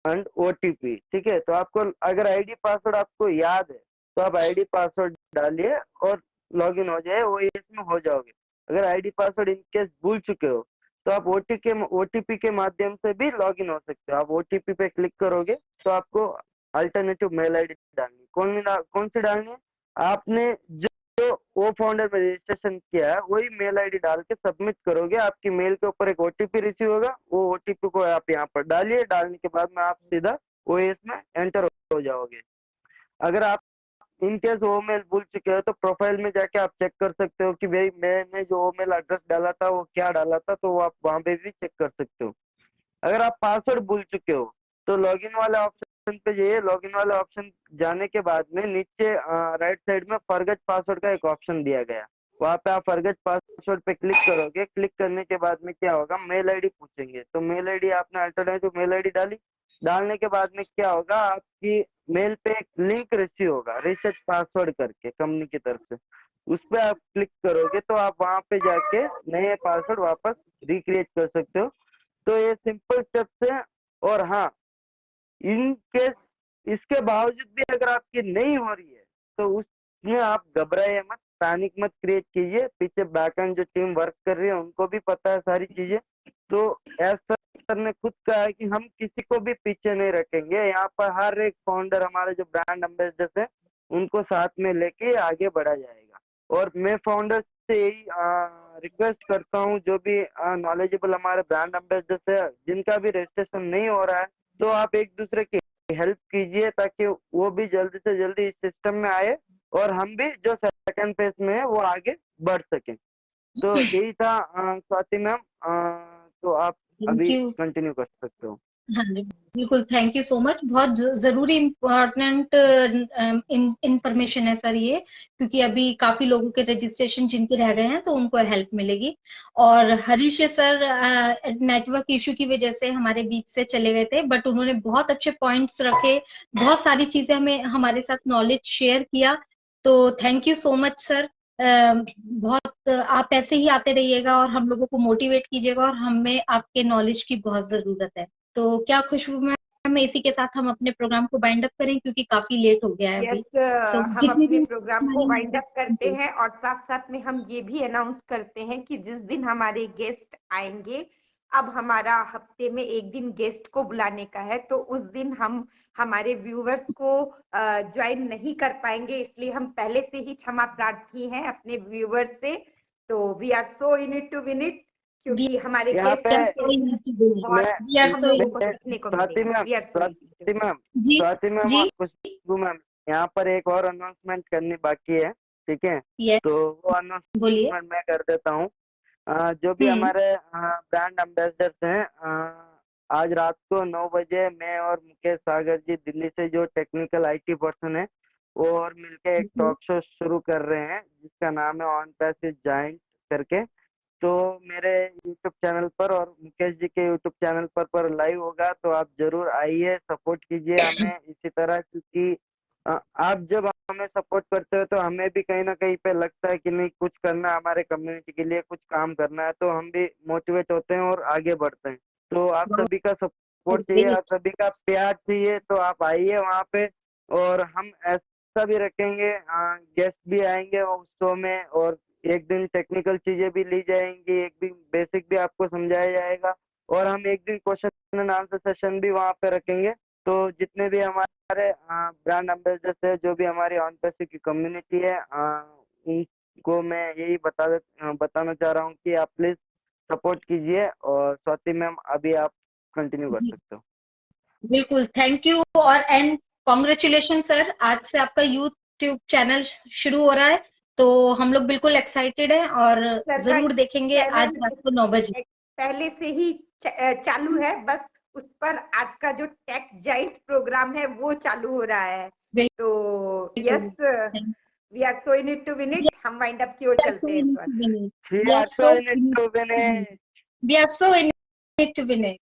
एंड ओटीपी, ठीक है। तो आपको अगर आईडी पासवर्ड आपको याद है तो आप आईडी पासवर्ड डालिए और लॉगिन हो जाए, वो इसमें हो जाओगे। अगर आईडी पासवर्ड इनकेस भूल चुके हो तो आप ओटीपी के माध्यम से भी लॉगिन हो सकते हो। आप ओटीपी पे क्लिक करोगे तो आपको अल्टरनेटिव मेल आईडी डालनी, कौन सी डालनी है, आपने जो वो फाउंडर में रजिस्ट्रेशन किया है वही मेल आईडी डाल के सबमिट करोगे, आपकी मेल के ऊपर एक ओटीपी रिसीव होगा, वो ओटीपी को आप यहाँ पर डालिए, डालने के बाद में आप सीधा ओएस में एंटर हो जाओगे। अगर आप इन केस वो मेल भूल चुके हो तो प्रोफाइल में जाके आप चेक कर सकते हो कि भाई मैंने जो मेल एड्रेस डाला था वो क्या डाला था, तो वो आप वहां पे भी चेक कर सकते हो। अगर आप पासवर्ड भूल चुके हो तो लॉगिन वाले ऑप्शन पे जाइए, लॉगिन वाले ऑप्शन जाने के बाद में नीचे राइट साइड में फॉरगेट पासवर्ड का एक ऑप्शन दिया गया, वहां पे आप फॉरगेट पासवर्ड पे क्लिक करोगे। क्लिक करने के बाद में क्या होगा, मेल आईडी पूछेंगे, तो मेल आईडी आपने अल्टरनेटिव मेल आईडी डाली, डालने के बाद में क्या होगा, आपकी मेल पे एक लिंक रिसीव होगा रिसेट पासवर्ड करके कंपनी की तरफ से, उस पर आप क्लिक करोगे तो आप वहां पे जाके नए पासवर्ड वापस रिक्रिएट कर सकते हो। तो ये सिंपल स्टेप्स है। और हाँ, इन केस इसके बावजूद भी अगर आपकी नहीं हो रही है तो उसमें आप घबराइए मत, पैनिक मत क्रिएट कीजिए, पीछे बैकएंड जो टीम वर्क कर रही है उनको भी पता है सारी चीजें। तो ऐसा सर ने खुद कहा है कि हम किसी को भी पीछे नहीं रखेंगे, यहाँ पर हर एक फाउंडर हमारे जो ब्रांड एम्बेसडर है उनको साथ में लेके आगे बढ़ा जाएगा। और मैं फाउंडर से यही रिक्वेस्ट करता हूँ, जो भी नॉलेजेबल हमारे ब्रांड एम्बेसडर है जिनका भी रजिस्ट्रेशन नहीं हो रहा है, तो आप एक दूसरे की हेल्प कीजिए ताकि वो भी जल्दी से जल्दी इस सिस्टम में आए और हम भी जो सेकंड फेज में है वो आगे बढ़ सकें। तो यही था स्वाति मैम, तो आप थैंक अभी यू। कंटिन्यू कर सकते हो। हाँ जी, बिल्कुल, थैंक यू सो मच। बहुत जरूरी इम्पोर्टेंट इंफॉर्मेशन है सर ये, क्योंकि अभी काफी लोगों के रजिस्ट्रेशन जिनके रह गए हैं तो उनको हेल्प मिलेगी। और हरीश सर नेटवर्क इशू की वजह से हमारे बीच से चले गए थे, बट उन्होंने बहुत अच्छे पॉइंट्स रखे, बहुत सारी चीजें हमें हमारे साथ नॉलेज शेयर किया। तो thank you so much sir. बहुत आप ऐसे ही आते रहिएगा और हम लोगों को मोटिवेट कीजिएगा, और हमें आपके नॉलेज की बहुत जरूरत है। तो क्या खुशबू मैम, इसी के साथ हम अपने प्रोग्राम को बाइंड अप करें, क्योंकि काफी लेट हो गया है अभी। यस, हम जितनी अपने भी प्रोग्राम को हमारी वाइंड अप करते हैं और साथ साथ में हम ये भी अनाउंस करते हैं कि जिस दिन हमारे गेस्ट आएंगे, अब हमारा हफ्ते में एक दिन गेस्ट को बुलाने का है, तो उस दिन हम हमारे व्यूवर्स को ज्वाइन नहीं कर पाएंगे, इसलिए हम पहले से ही क्षमा प्रार्थी हैं अपने व्यूवर्स से। तो we are so in it to win it, क्योंकि हमारे यहाँ गेस्ट पे बहुत मैं हम लोगों को सीखने को स्वाति मिलेगा। Ma'am, we are so Swati ma'am, जी स्वाति मैम जी और खुशबू मैम, यहाँ पर एक और अनाउंसमेंट करनी बाकी है, ठीक है? यस, तो वो बोलिए। अनाउंसमेंट मैं कर देता हूँ। जो भी हम्म हमारे ब्रांड एम्बेसडर्स हैं, आज रात को 9 बजे मैं और मुकेश सागर जी दिल्ली से, जो टेक्निकल आईटी पर्सन है, वो और मिलके एक जी टॉक शो शुरू कर रहे हैं जिसका नाम है ऑन पैसेज जाइंट करके। तो मेरे यूट्यूब चैनल पर और मुकेश जी के यूट्यूब चैनल पर लाइव होगा, तो आप जरूर आइए, सपोर्ट कीजिए हमें इसी तरह, क्योंकि आप जब हमें सपोर्ट करते हो तो हमें भी कहीं ना कहीं पे लगता है कि नहीं, कुछ करना है हमारे कम्युनिटी के लिए, कुछ काम करना है, तो हम भी मोटिवेट होते हैं और आगे बढ़ते हैं। तो आप सभी का सपोर्ट चाहिए, आप ग्रेट। सभी का प्यार चाहिए, तो आप आइए वहाँ पे। और हम ऐसा भी रखेंगे, गेस्ट भी आएंगे उस शो में, और एक दिन टेक्निकल चीजें भी ली जाएंगी, एक दिन बेसिक भी आपको समझाया जाएगा, और हम एक दिन क्वेश्चन एंड आंसर सेशन भी वहाँ पे रखेंगे। तो जितने भी हमारे ब्रांड एम्बेसडर्स है, जो भी हमारी ऑन पैसे की कम्युनिटी है, उनको मैं यही बताना चाह रहा हूँ कि आप प्लीज सपोर्ट कीजिए। और स्वाति मैम, अभी आप कंटिन्यू कर जी सकते हो। बिल्कुल, थैंक यू। और एंड कॉन्ग्रेचुलेशन सर, आज से आपका यूट्यूब चैनल शुरू हो रहा है, तो हम लोग बिल्कुल एक्साइटेड हैं और सर का जरूर देखेंगे आज रात को 9 बजे। पहले से ही चालू है, बस उस पर आज का जो टेक जाइंट प्रोग्राम है वो चालू हो रहा है। तो यस, बिल्कुल, we are so in it to win it. हम वाइंड अप की ओर चलते हैं इस बार। We are so in it to win it. we are so in it to win it.